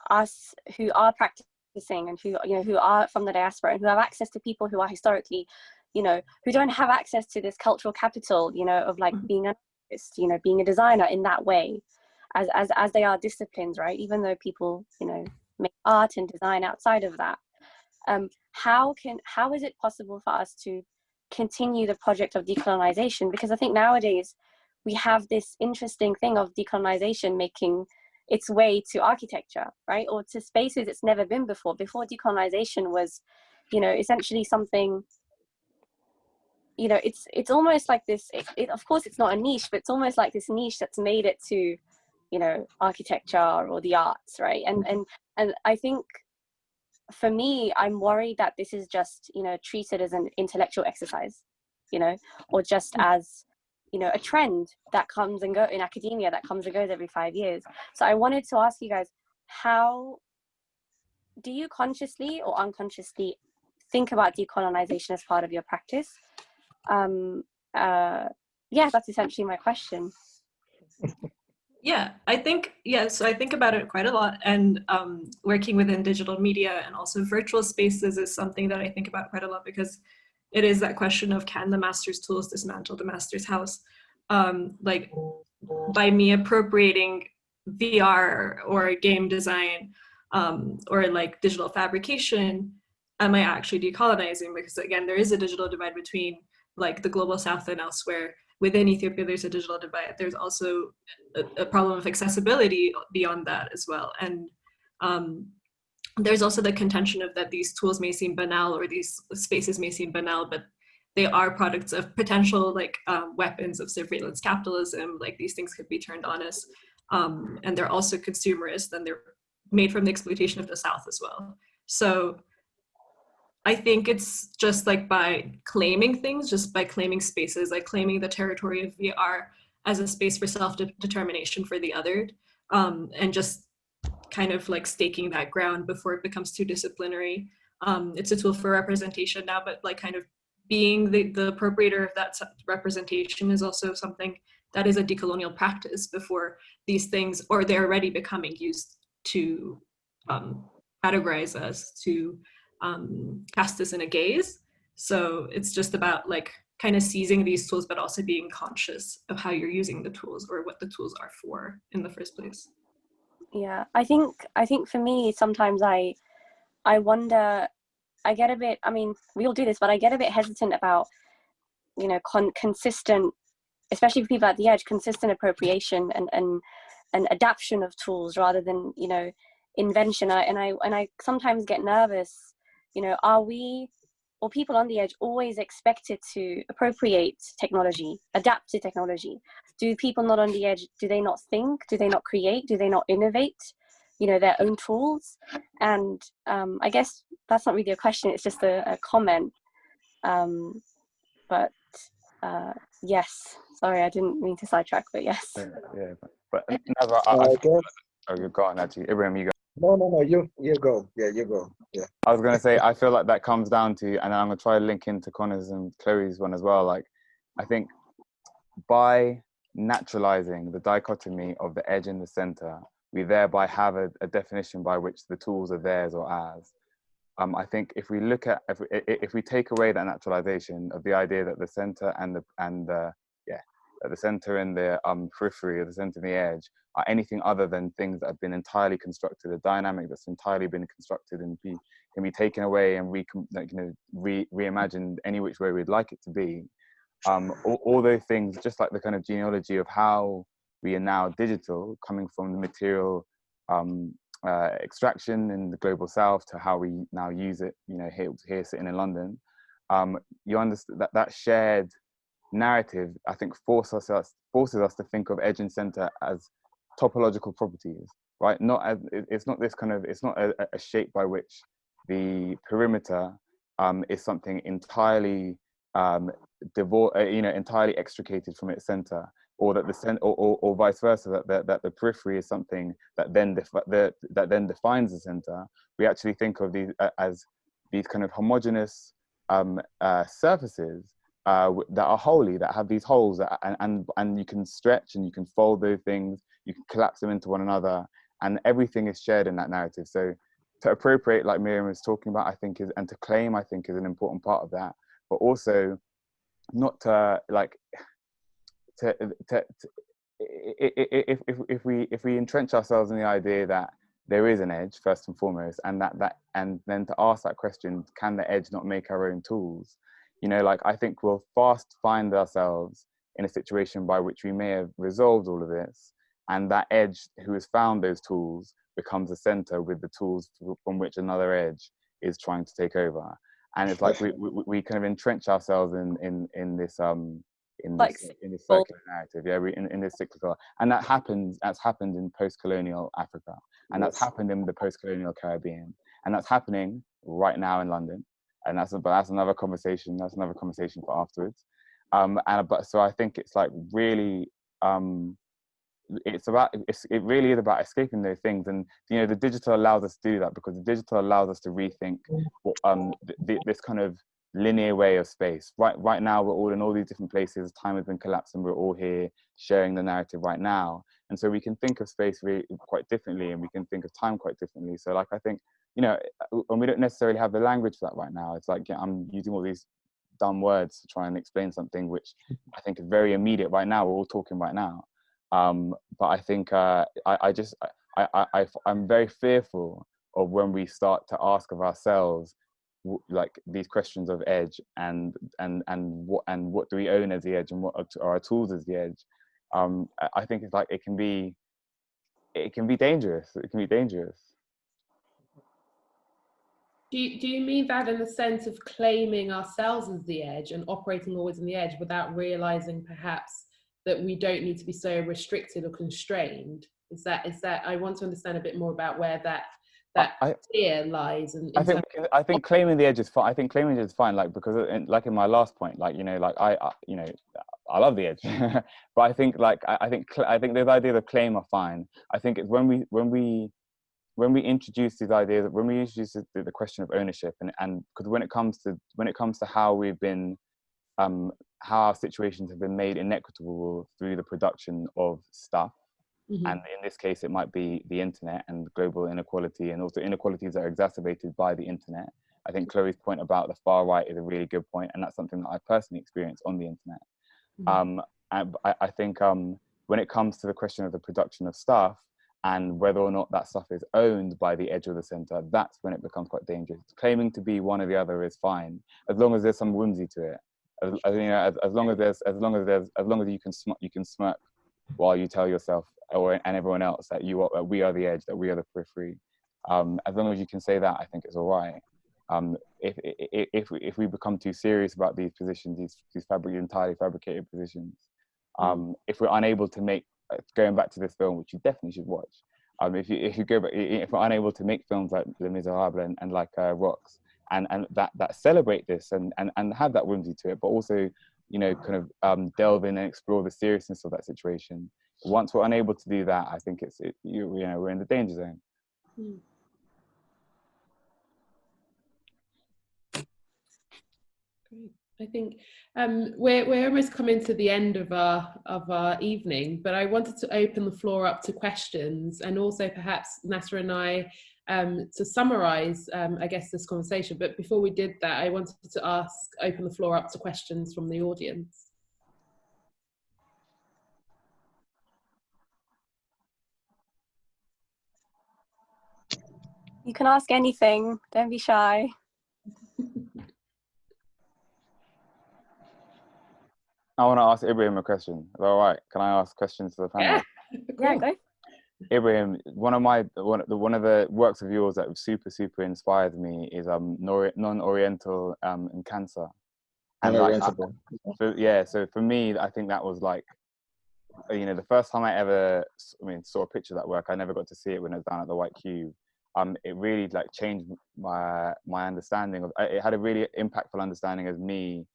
us who are practicing and who, you know, who are from the diaspora and who have access to people who are historically, you know, who don't have access to this cultural capital, you know, of like being an artist, you know, being a designer in that way, as they are disciplines, right? Even though people, you know, make art and design outside of that. How is it possible for us to continue the project of decolonisation? Because I think nowadays we have this interesting thing of decolonisation making its way to architecture, right? Or to spaces it's never been before. Before decolonisation was, you know, essentially something, you know, it's almost like this, of course it's not a niche, but it's almost like this niche that's made it to, you know, architecture or the arts, right? And I think for me, I'm worried that this is just, you know, treated as an intellectual exercise, you know, or just as, you know, a trend that comes and goes in academia, that comes and goes every 5 years. So I wanted to ask you guys, how do you consciously or unconsciously think about decolonisation as part of your practice? Yeah, that's essentially my question. Yeah, I think, so I think about it quite a lot, and working within digital media and also virtual spaces is something that I think about quite a lot, because it is that question of, can the master's tools dismantle the master's house? Like, by me appropriating VR or game design or like digital fabrication, am I actually decolonizing? Because again, there is a digital divide between like the global south and elsewhere. Within Ethiopia, there's a digital divide. There's also a problem of accessibility beyond that as well. And there's also the contention of that these tools may seem banal, or these spaces may seem banal, but they are products of potential like weapons of surveillance capitalism. Like these things could be turned on us. And they're also consumerist, and they're made from the exploitation of the South as well. So I think it's just like by claiming things, just by claiming spaces, like claiming the territory of VR as a space for self-determination for the other, and just kind of like staking that ground before it becomes too disciplinary. It's a tool for representation now, but like kind of being the appropriator of that representation is also something that is a decolonial practice before these things, or they're already becoming used to categorize us, to cast us in a gaze. So it's just about like kind of seizing these tools, but also being conscious of how you're using the tools or what the tools are for in the first place. Yeah, I think for me, sometimes I wonder, I get a bit, I mean, we all do this, but I get a bit hesitant about, you know, consistent especially for people at the edge, consistent appropriation and adaptation of tools rather than, you know, invention. And I sometimes get nervous, you know, are we, or people on the edge, always expected to appropriate technology, adapt to technology? Do people not on the edge, do they not think? Do they not create? Do they not innovate, you know, their own tools? And I guess that's not really a question, it's just a comment. But yes, sorry, I didn't mean to sidetrack, but yes. Yeah, but never. I guess. Oh, you go on, actually. Ibrahim, you go. No. You go. Yeah, you go. Yeah. I was going to say, I feel like that comes down to, and I'm going to try to link into Connor's and Chloe's one as well. Like, I think by naturalizing the dichotomy of the edge and the center, we thereby have a definition by which the tools are theirs or ours. I think if we look at, if we take away that naturalization of the idea that the center and the center and the periphery, or the center and the edge, are anything other than things that have been entirely constructed, a dynamic that's entirely been constructed and can be taken away and reimagined any which way we'd like it to be. All those things, just like the kind of genealogy of how we are now digital, coming from the material extraction in the global south to how we now use it, you know, here sitting in London, you understand that shared narrative, I think, forces us to think of edge and center as topological properties, right? Not as, it's not this kind of, it's not a shape by which the perimeter is something entirely entirely extricated from its center, or that the or vice versa, that the periphery is something that then defines the center. We actually think of these as these kind of homogeneous surfaces that are holy, that have these holes, and you can stretch and you can fold those things, you can collapse them into one another, and everything is shared in that narrative. So to appropriate, like Miriam was talking about, I think and to claim, I think, is an important part of that, but also not to like if we entrench ourselves in the idea that there is an edge first and foremost, and and then to ask that question, can the edge not make our own tools? You know, like, I think we'll fast find ourselves in a situation by which we may have resolved all of this, and that edge who has found those tools becomes a center with the tools from which another edge is trying to take over. And it's like we kind of entrench ourselves in this circular narrative, yeah, in this cyclical, and that's happened in post-colonial Africa, and that's happened in the post-colonial Caribbean, and that's happening right now in London, and that's another conversation. That's another conversation for afterwards. So I think it's like really, it really is about escaping those things, and you know, the digital allows us to do that, because the digital allows us to rethink this kind of linear way of space. Right now, we're all in all these different places. Time has been collapsed, and we're all here sharing the narrative right now. And so we can think of space really quite differently, and we can think of time quite differently. So, like, I think, you know, and we don't necessarily have the language for that right now. It's like, yeah, I'm using all these dumb words to try and explain something which I think is very immediate right now. We're all talking right now. But I think I'm very fearful of when we start to ask of ourselves, like, these questions of edge and what do we own as the edge, and what are our tools as the edge. I think it's like it can be dangerous. It can be dangerous. Do you mean that in the sense of claiming ourselves as the edge and operating always on the edge without realizing perhaps that we don't need to be so restricted or constrained? Is that I want to understand a bit more about where that fear lies. I think claiming the edge is fine. I think claiming the edge is fine, like, because like in my last point, like, you know, like I love the edge, but I think this idea of claim are fine. I think it's when we introduce these ideas, when we introduce the question of ownership, and because when it comes to how we've been, how our situations have been made inequitable through the production of stuff. Mm-hmm. And in this case, it might be the internet and global inequality, and also inequalities that are exacerbated by the internet. I think Chloe's point about the far right is a really good point, and that's something that I personally experienced on the internet. Mm-hmm. And I think when it comes to the question of the production of stuff and whether or not that stuff is owned by the edge or the center, that's when it becomes quite dangerous. Claiming to be one or the other is fine, as long as there's some whimsy to it. as long as you can smirk while you tell yourself and everyone else that we are the edge, that we are the periphery. As long as you can say that, I think it's all right. If we become too serious about these positions, these entirely fabricated positions, if we're unable to make, going back to this film, which you definitely should watch, if you go back, if we're unable to make films like Les Miserables and like Rocks, and that celebrate this and have that whimsy to it, but also, you know, kind of delve in and explore the seriousness of that situation. Once we're unable to do that, I think we're in the danger zone. Great. I think we're almost coming to the end of our evening, but I wanted to open the floor up to questions, and also perhaps Nasser and I to summarize, I guess, this conversation. But before we did that, I wanted to open the floor up to questions from the audience. You can ask anything, don't be shy. I want to ask Ibrahim a question. Is that all right? Can I ask questions to the panel? Yeah, go. Ibrahim, one of the works of yours that super inspired me is non-Oriental in Cancer. And so for me, I think that was like, you know, the first time I ever saw a picture of that work. I never got to see it when it was down at the White Cube. It really like changed my understanding of. It had a really impactful understanding of me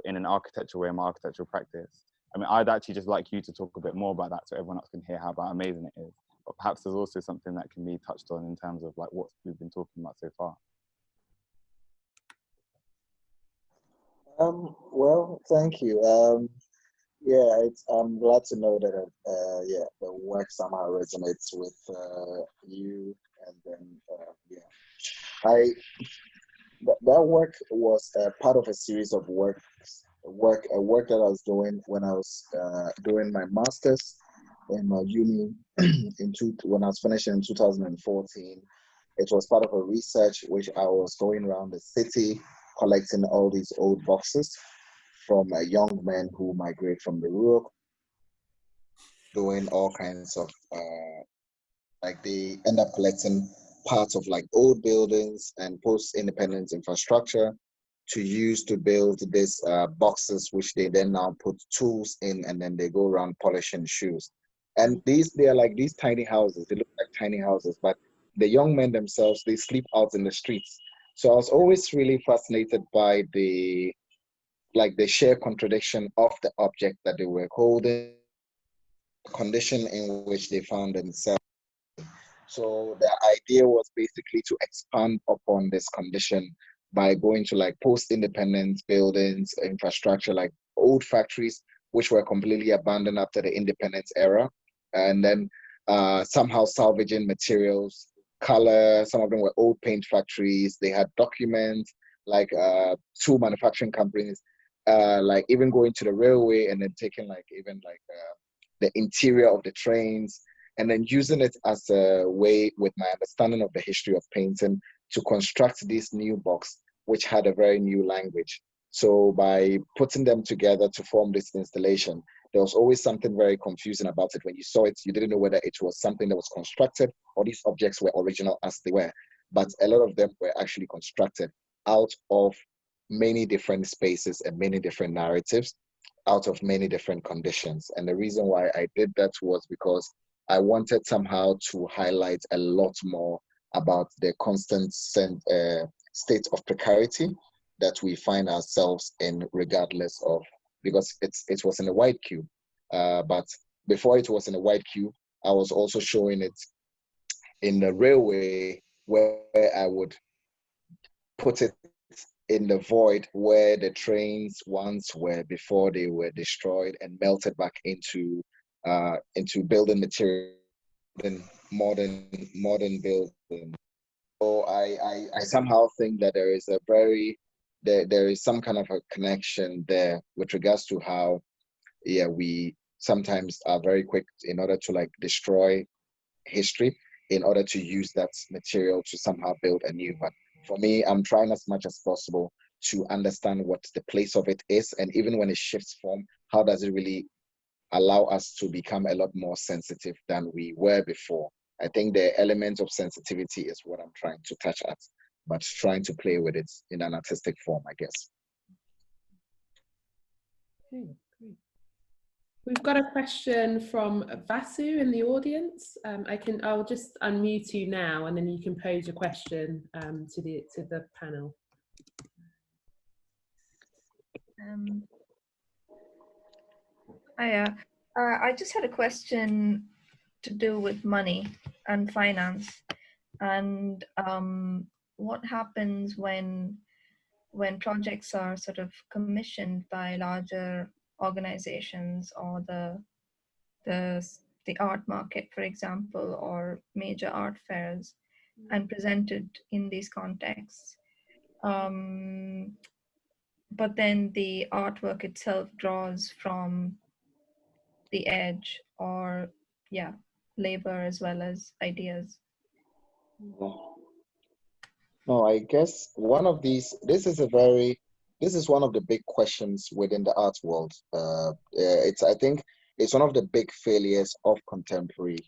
in an architectural way, in my architectural practice. I mean, I'd actually just like you to talk a bit more about that so everyone else can hear how amazing it is. But perhaps there's also something that can be touched on in terms of like what we've been talking about so far. Well, thank you. Yeah, I'm glad to know that the work somehow resonates with you, and then that work was part of a series of work that I was doing when I was doing my master's in my uni when I was finishing in 2014. It was part of a research which I was going around the city collecting all these old boxes from young men who migrate from the rural, doing all kinds of like they end up collecting parts of like old buildings and post-independence infrastructure to use to build these boxes, which they then now put tools in, and then they go around polishing shoes. And they are like these tiny houses. They look like tiny houses, but the young men themselves, they sleep out in the streets. So I was always really fascinated by the sheer contradiction of the object that they were holding, the condition in which they found themselves. So the idea was basically to expand upon this condition by going to like post-independence buildings, infrastructure, like old factories, which were completely abandoned after the independence era. And then somehow salvaging materials, color, some of them were old paint factories. They had documents, like tool manufacturing companies, like even going to the railway and then taking like even like the interior of the trains, and then using it as a way, with my understanding of the history of painting, to construct this new box, which had a very new language. So by putting them together to form this installation, there was always something very confusing about it. When you saw it, you didn't know whether it was something that was constructed or these objects were original as they were. But a lot of them were actually constructed out of many different spaces and many different narratives, out of many different conditions. And the reason why I did that was because I wanted somehow to highlight a lot more about the constant state of precarity that we find ourselves in, regardless of, because it was in a white cube. But before it was in a white cube, I was also showing it in the railway, where I would put it in the void where the trains once were before they were destroyed and melted back into building material, modern building. So I somehow think that there is there is some kind of a connection there with regards to how we sometimes are very quick in order to like destroy history in order to use that material to somehow build a new one. For me, I'm trying as much as possible to understand what the place of it is, and even when it shifts form, how does it really allow us to become a lot more sensitive than we were before. I think the element of sensitivity is what I'm trying to touch at, but trying to play with it in an artistic form, I guess. Okay, great. We've got a question from Vasu in the audience. I'll just unmute you now, and then you can pose your question to the panel. Hiya. I just had a question to do with money and finance, and what happens when projects are sort of commissioned by larger organizations or the art market, for example, or major art fairs, and presented in these contexts. But then the artwork itself draws from the edge, or labor as well as ideas. No, I guess one of these, this is one of the big questions within the art world. I think it's one of the big failures of contemporary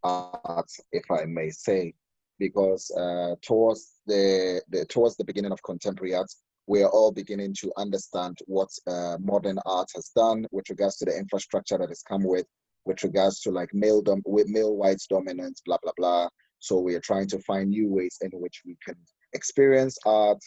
art, if I may say, because towards the beginning of contemporary art, we are all beginning to understand what modern art has done with regards to the infrastructure that has come with regards to like male white dominance, blah blah blah. So we are trying to find new ways in which we can experience art,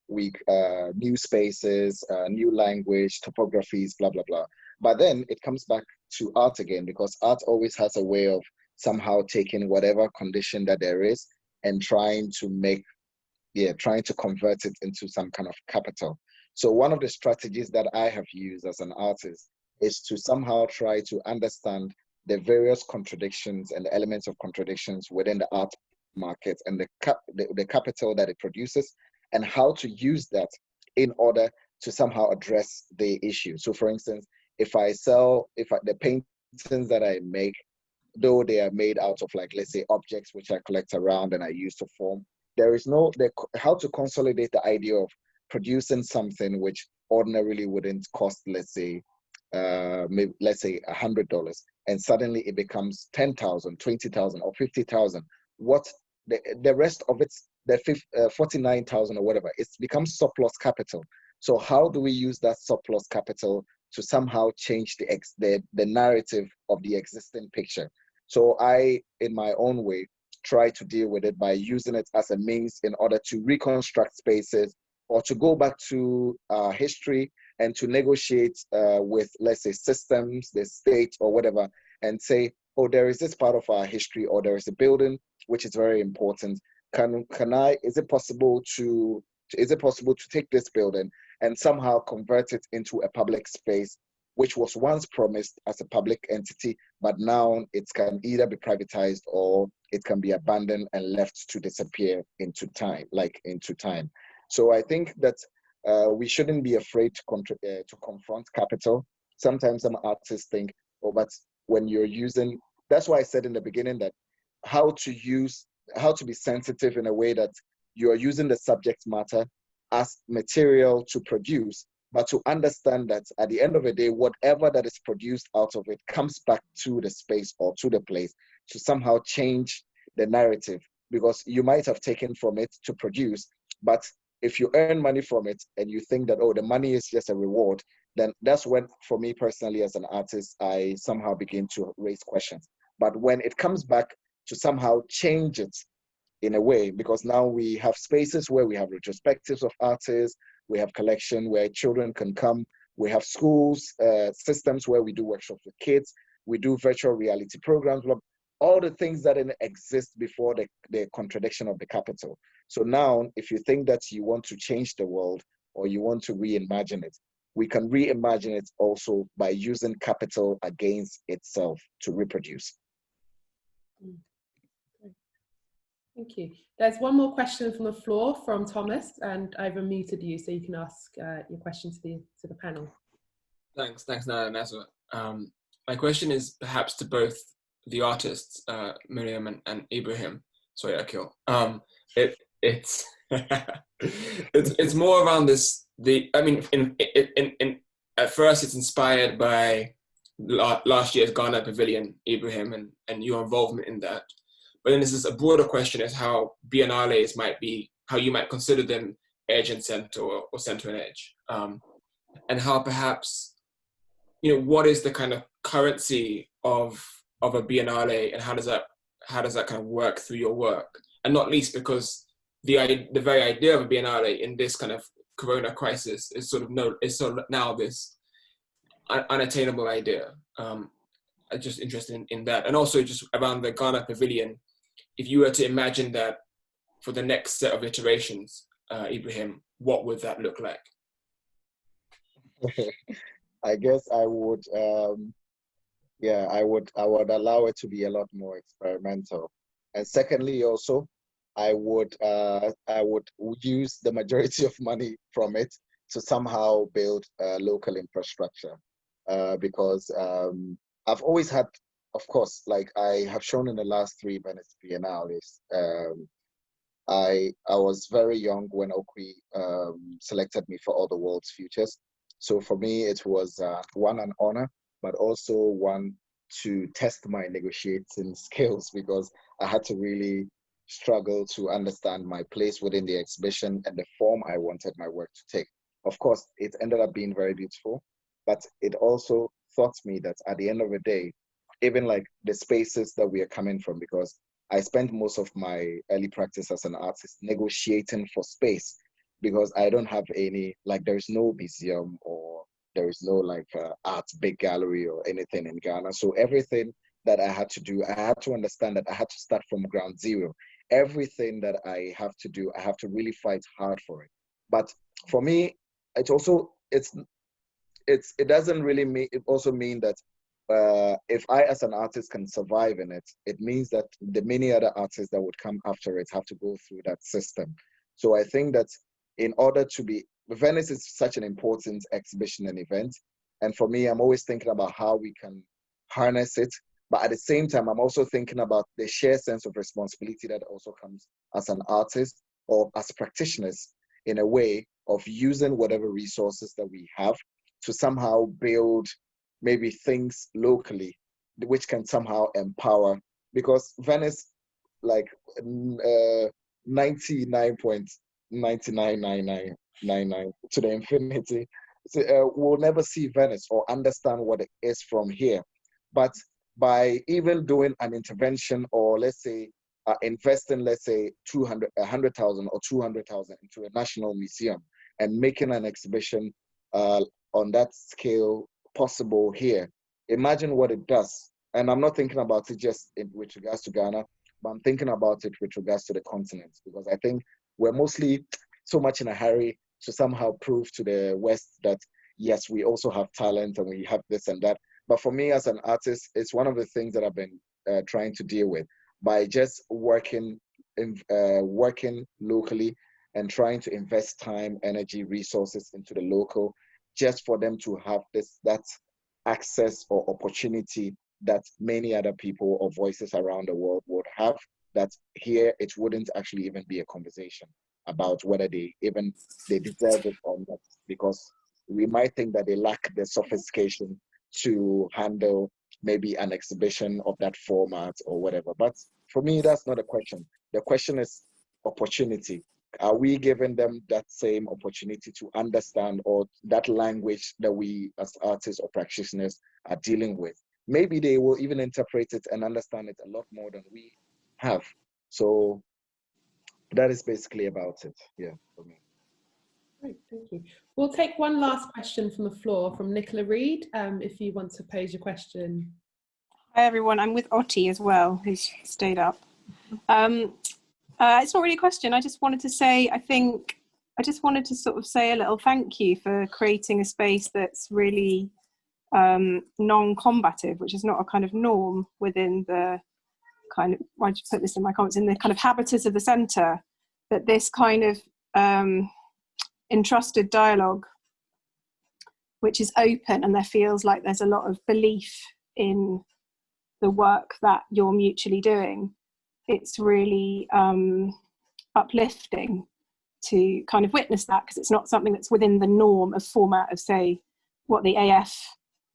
new spaces, new language, topographies, blah blah blah. But then it comes back to art again, because art always has a way of somehow taking whatever condition that there is and trying to convert it into some kind of capital. So one of the strategies that I have used as an artist is to somehow try to understand the various contradictions and the elements of contradictions within the art market and the capital that it produces, and how to use that in order to somehow address the issue. So for instance, if the paintings that I make, though they are made out of, like, let's say, objects which I collect around and I use to form, there is how to consolidate the idea of producing something which ordinarily wouldn't cost, let's say $100, and suddenly it becomes 10,000, 20,000, or 50,000. What the rest of it's the 49,000 or whatever, it becomes surplus capital. So how do we use that surplus capital to somehow change the narrative of the existing picture? So I, in my own way, try to deal with it by using it as a means in order to reconstruct spaces, or to go back to history and to negotiate with, let's say, systems, the state or whatever, and say, oh, there is this part of our history, or there is a building which is very important. Is it possible to take this building and somehow convert it into a public space, which was once promised as a public entity, but now it can either be privatized or it can be abandoned and left to disappear into time. So I think that we shouldn't be afraid to confront capital. Sometimes some artists think, oh, but when you're using, that's why I said in the beginning that how to be sensitive in a way that you are using the subject matter as material to produce, but to understand that at the end of the day, whatever that is produced out of it comes back to the space or to the place to somehow change the narrative, because you might have taken from it to produce, but if you earn money from it and you think that, oh, the money is just a reward, then that's when, for me personally as an artist, I somehow begin to raise questions. But when it comes back to somehow change it in a way, because now we have spaces where we have retrospectives of artists, we have collection where children can come, we have schools, systems where we do workshops with kids, we do virtual reality programs, all the things that didn't exist before the contradiction of the capital. So now, if you think that you want to change the world or you want to reimagine it, we can reimagine it also by using capital against itself to reproduce. Thank you. There's one more question from the floor from Thomas, and I've unmuted you so you can ask your question to the panel. Thanks, Nana and Ezra. My question is perhaps to both the artists, Miriam and Ibrahim. Sorry, Akil. it's it's more around this. I mean, at first it's inspired by last year's Ghana Pavilion, Ibrahim, and your involvement in that. But then this is a broader question as how biennales might be, how you might consider them edge and center or center and edge, and how perhaps, what is the kind of currency of a biennale, and how does that kind of work through your work, and not least because the very idea of a biennale in this kind of Corona crisis is sort of now this unattainable idea. I'm just interested in that, and also just around the Ghana Pavilion. If you were to imagine that for the next set of iterations, Ibrahim, what would that look like? I guess I would, I would allow it to be a lot more experimental. And secondly, also, I would use the majority of money from it to somehow build local infrastructure, because I've always had, of course, like I have shown in the last 3 Venice Biennales, I was very young when Okwi selected me for All the World's Futures. So for me, it was one, an honor, but also one to test my negotiating skills, because I had to really struggle to understand my place within the exhibition and the form I wanted my work to take. Of course, it ended up being very beautiful, but it also taught me that at the end of the day, even like the spaces that we are coming from, because I spent most of my early practice as an artist negotiating for space, because I don't have any, like there's no museum or there is no like art big gallery or anything in Ghana. So everything that I had to do, I had to understand that I had to start from ground zero. Everything that I have to do, I have to really fight hard for it. But for me, it also, it doesn't really mean, it also mean that if I as an artist can survive in it, it means that the many other artists that would come after it have to go through that system. So I think that in order to be, Venice is such an important exhibition and event. And for me, I'm always thinking about how we can harness it. But at the same time, I'm also thinking about the shared sense of responsibility that also comes as an artist or as practitioners, in a way of using whatever resources that we have to somehow build maybe things locally, which can somehow empower, because Venice, like 99.999999 to the infinity, we'll never see Venice or understand what it is from here. But by even doing an intervention, or let's say investing, let's say 100,000 or 200,000 into a national museum and making an exhibition on that scale possible here, imagine what it does. And I'm not thinking about it just with regards to Ghana, but I'm thinking about it with regards to the continent, because I think we're mostly so much in a hurry to somehow prove to the West that, yes, we also have talent and we have this and that. But for me as an artist, it's one of the things that I've been trying to deal with by just working locally and trying to invest time, energy, resources into the local, just for them to have that access or opportunity that many other people or voices around the world would have, that here it wouldn't actually even be a conversation about whether they deserve it or not, because we might think that they lack the sophistication to handle maybe an exhibition of that format or whatever. But for me, that's not a question. The question is opportunity. Are we giving them that same opportunity to understand, or that language that we as artists or practitioners are dealing with? Maybe they will even interpret it and understand it a lot more than we have. So that is basically about it, yeah, for me. Great, thank you. We'll take one last question from the floor from Nicola Reed, if you want to pose your question. Hi everyone, I'm with Otti as well, who's stayed up. It's not really a question, I just wanted to say, I just wanted to sort of say a little thank you for creating a space that's really non-combative, which is not a kind of norm within the kind of, I just put this in my comments, in the kind of habitus of the centre, that this kind of entrusted dialogue, which is open, and there feels like there's a lot of belief in the work that you're mutually doing. It's really, uplifting to kind of witness that, because it's not something that's within the norm of format of, say, what the AF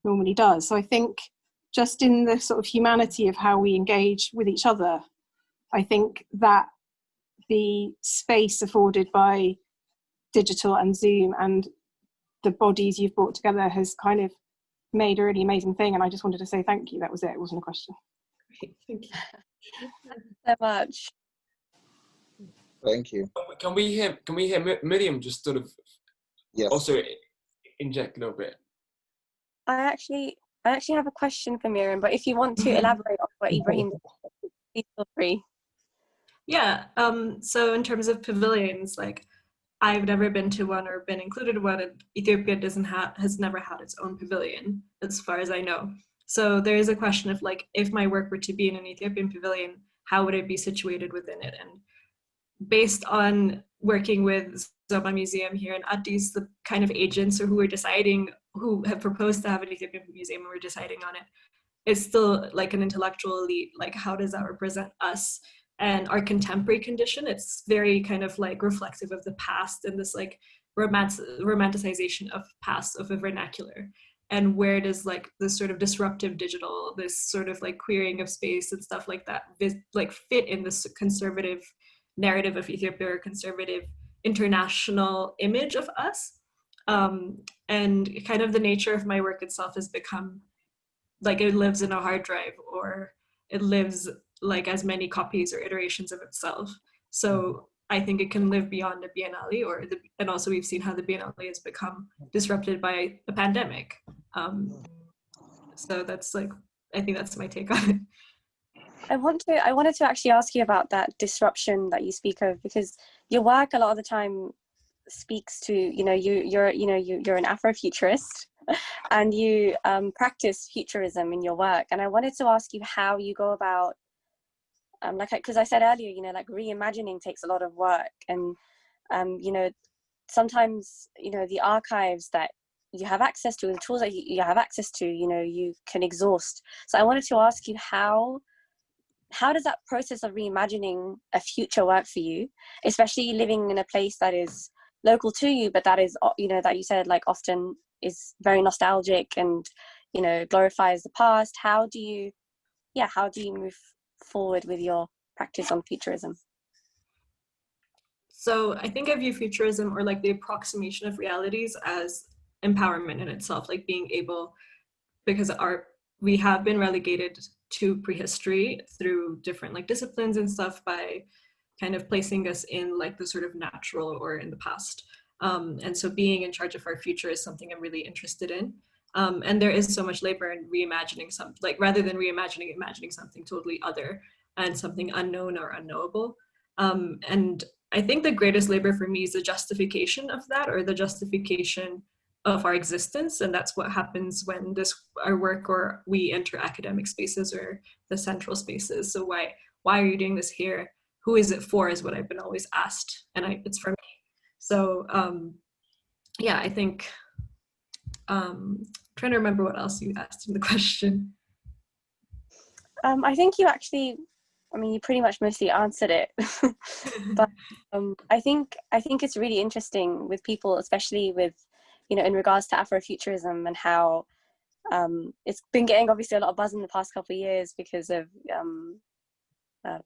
normally does. So I think just in the sort of humanity of how we engage with each other, I think that the space afforded by digital and Zoom and the bodies you've brought together has kind of made a really amazing thing. And I just wanted to say thank you. That was it. It wasn't a question. Great, thank you. Thank you so much. Thank you. Can we hear Miriam just sort of also inject a little bit? I actually have a question for Miriam, but if you want to elaborate on what Ibrahim did, please feel free. Yeah, so in terms of pavilions, like I've never been to one or been included in one, and Ethiopia has never had its own pavilion, as far as I know. So there is a question of like, if my work were to be in an Ethiopian pavilion, how would it be situated within it? And based on working with Zoma Museum here in Addis, the kind of agents or who have proposed to have an Ethiopian museum and we're deciding on it, it's still like an intellectual elite. Like, how does that represent us and our contemporary condition? It's very kind of like reflective of the past and this like romanticization of past, of a vernacular. And where does like this sort of disruptive digital, this sort of like queering of space and stuff like that, like fit in this conservative narrative of Ethiopia, or conservative international image of us? And kind of the nature of my work itself has become like it lives in a hard drive, or it lives like as many copies or iterations of itself. So I think it can live beyond a biennale, and also we've seen how the biennale has become disrupted by the pandemic. So that's like, I think that's my take on it. I wanted to actually ask you about that disruption that you speak of, because your work a lot of the time speaks to, you're an Afrofuturist and you practice futurism in your work. And I wanted to ask you how you go about, because I said earlier, like reimagining takes a lot of work, and sometimes the archives that you have access to, the tools that you have access to, you can exhaust. So I wanted to ask you how does that process of reimagining a future work for you, especially living in a place that is local to you, but that is, that you said like often is very nostalgic and, glorifies the past. How do you move forward with your practice on futurism? So I think I view futurism, or like the approximation of realities, as empowerment in itself, like being able, because we have been relegated to prehistory through different like disciplines and stuff by kind of placing us in like the sort of natural or in the past. And so being in charge of our future is something I'm really interested in. And there is so much labor in reimagining something, like rather than imagining something totally other and something unknown or unknowable. And I think the greatest labor for me is the justification of that, or the justification of our existence. And that's what happens when our work or we enter academic spaces or the central spaces. So why are you doing this here? Who is it for, is what I've been always asked. And it's for me. So yeah, I think, trying to remember what else you asked in the question. I think you pretty much mostly answered it. But I think it's really interesting with people, especially with, in regards to Afrofuturism, and how it's been getting obviously a lot of buzz in the past couple of years because of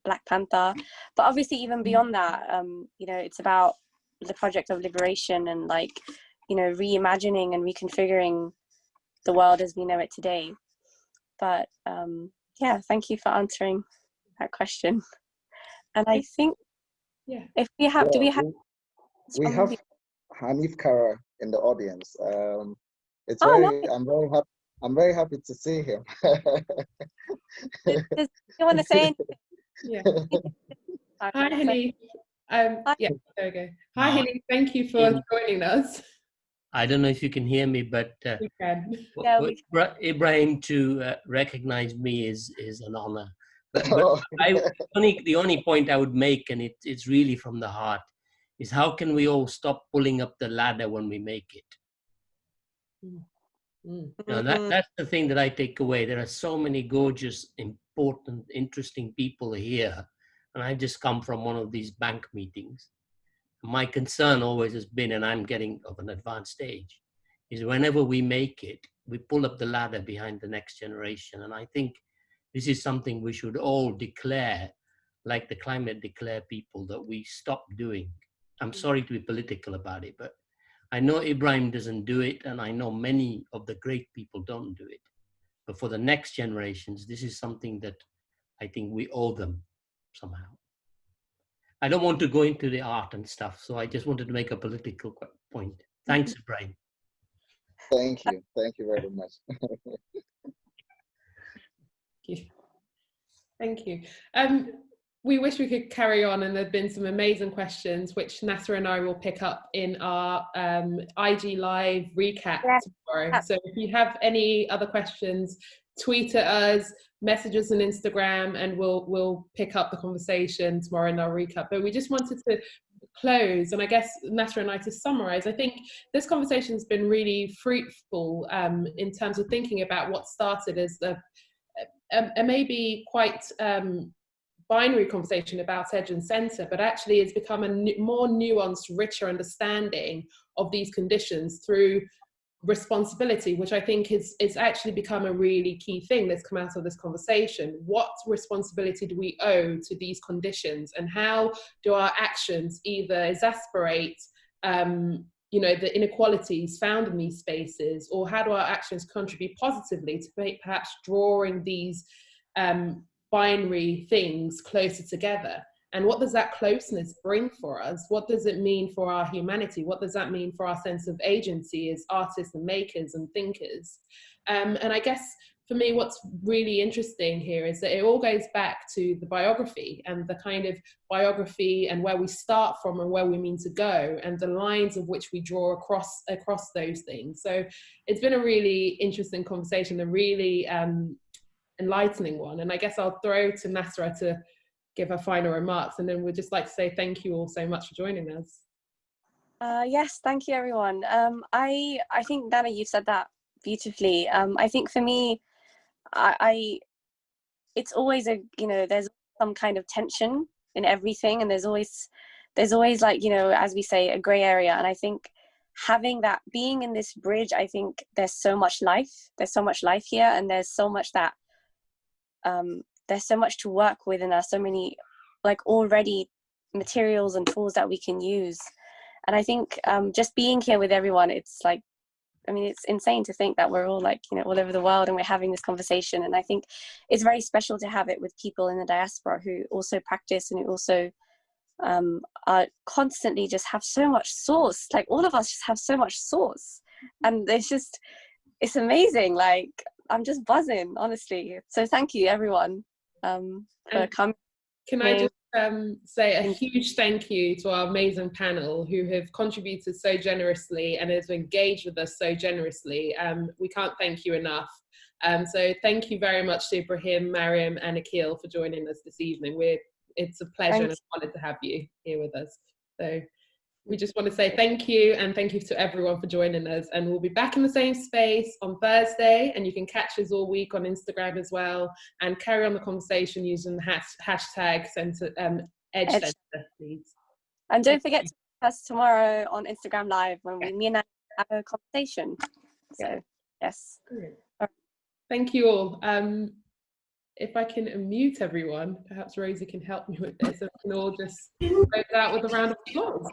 Black Panther. But obviously even beyond that, it's about the project of liberation and like, reimagining and reconfiguring the world as we know it today. But yeah, thank you for answering that question. And I think, if we have, do we have? We have Hanif Kara in the audience. Nice. I'm very happy to see him. You want to say anything? Yeah. Hi, Hanif. Yeah, there we go. Hi, Hanif. Thank you for joining us. I don't know if you can hear me, but we can. Ibrahim to recognize me is an honor. But the only point I would make, and it's really from the heart, is how can we all stop pulling up the ladder when we make it? That's the thing that I take away. There are so many gorgeous, important, interesting people here. and I've just come from one of these bank meetings. My concern always has been, and I'm getting of an advanced stage, is whenever we make it, we pull up the ladder behind the next generation. And I think this is something we should all declare, like the climate declare people, that we stop doing. I'm sorry to be political about it, but I know Ibrahim doesn't do it, and I know many of the great people don't do it. But for the next generations, this is something that I think we owe them somehow. I don't want to go into the art and stuff, so I just wanted to make a political point. Thanks, Ibrahim. Thank you very much. Thank you. We wish we could carry on, and there've been some amazing questions, which Nasser and I will pick up in our IG Live recap tomorrow. So if you have any other questions, tweet at us, message us on Instagram, and we'll pick up the conversation tomorrow in our recap. But we just wanted to close, and I guess Nasser and I, to summarize, I think this conversation has been really fruitful in terms of thinking about what started as a maybe quite binary conversation about edge and center, but actually it's become a more nuanced, richer understanding of these conditions through responsibility, which I think it's actually become a really key thing that's come out of this conversation. What responsibility do we owe to these conditions, and how do our actions either exasperate the inequalities found in these spaces, or how do our actions contribute positively to perhaps drawing these binary things closer together? And what does that closeness bring for us? What does it mean for our humanity? What does that mean for our sense of agency as artists and makers and thinkers? And I guess for me, what's really interesting here is that it all goes back to the biography, and the kind of biography and where we start from and where we mean to go, and the lines of which we draw across those things. So it's been a really interesting conversation, a really enlightening one. And I guess I'll throw to Nasra to give her final remarks, and then we'd just like to say thank you all so much for joining us. Yes, thank you everyone. I think Nana, you've said that beautifully. I think for me, it's always there's some kind of tension in everything, and there's always like, as we say, a gray area. And I think having that, being in this bridge, I think there's so much life here, and there's so much that there's so much to work with, and there's so many like already materials and tools that we can use. And I think just being here with everyone, it's like, I mean, it's insane to think that we're all like, all over the world, and we're having this conversation. And I think it's very special to have it with people in the diaspora who also practice, and who also are constantly just have so much source. Like all of us just have so much source, and it's amazing. Like I'm just buzzing, honestly. So thank you everyone for coming. Can I just say a huge thank you to our amazing panel, who have contributed so generously and has engaged with us so generously. We can't thank you enough. So thank you very much to Ibrahim, Miriam and Akil for joining us this evening. It's a pleasure and an honor to have you here with us. So we just want to say thank you, and thank you to everyone for joining us. And we'll be back in the same space on Thursday, and you can catch us all week on Instagram as well, and carry on the conversation using the hashtag Edge Center, please. And don't forget to join us tomorrow on Instagram Live when me and I have a conversation. So yes. Thank you all. If I can unmute everyone, perhaps Rosie can help me with this, and we can all just close out with a round of applause.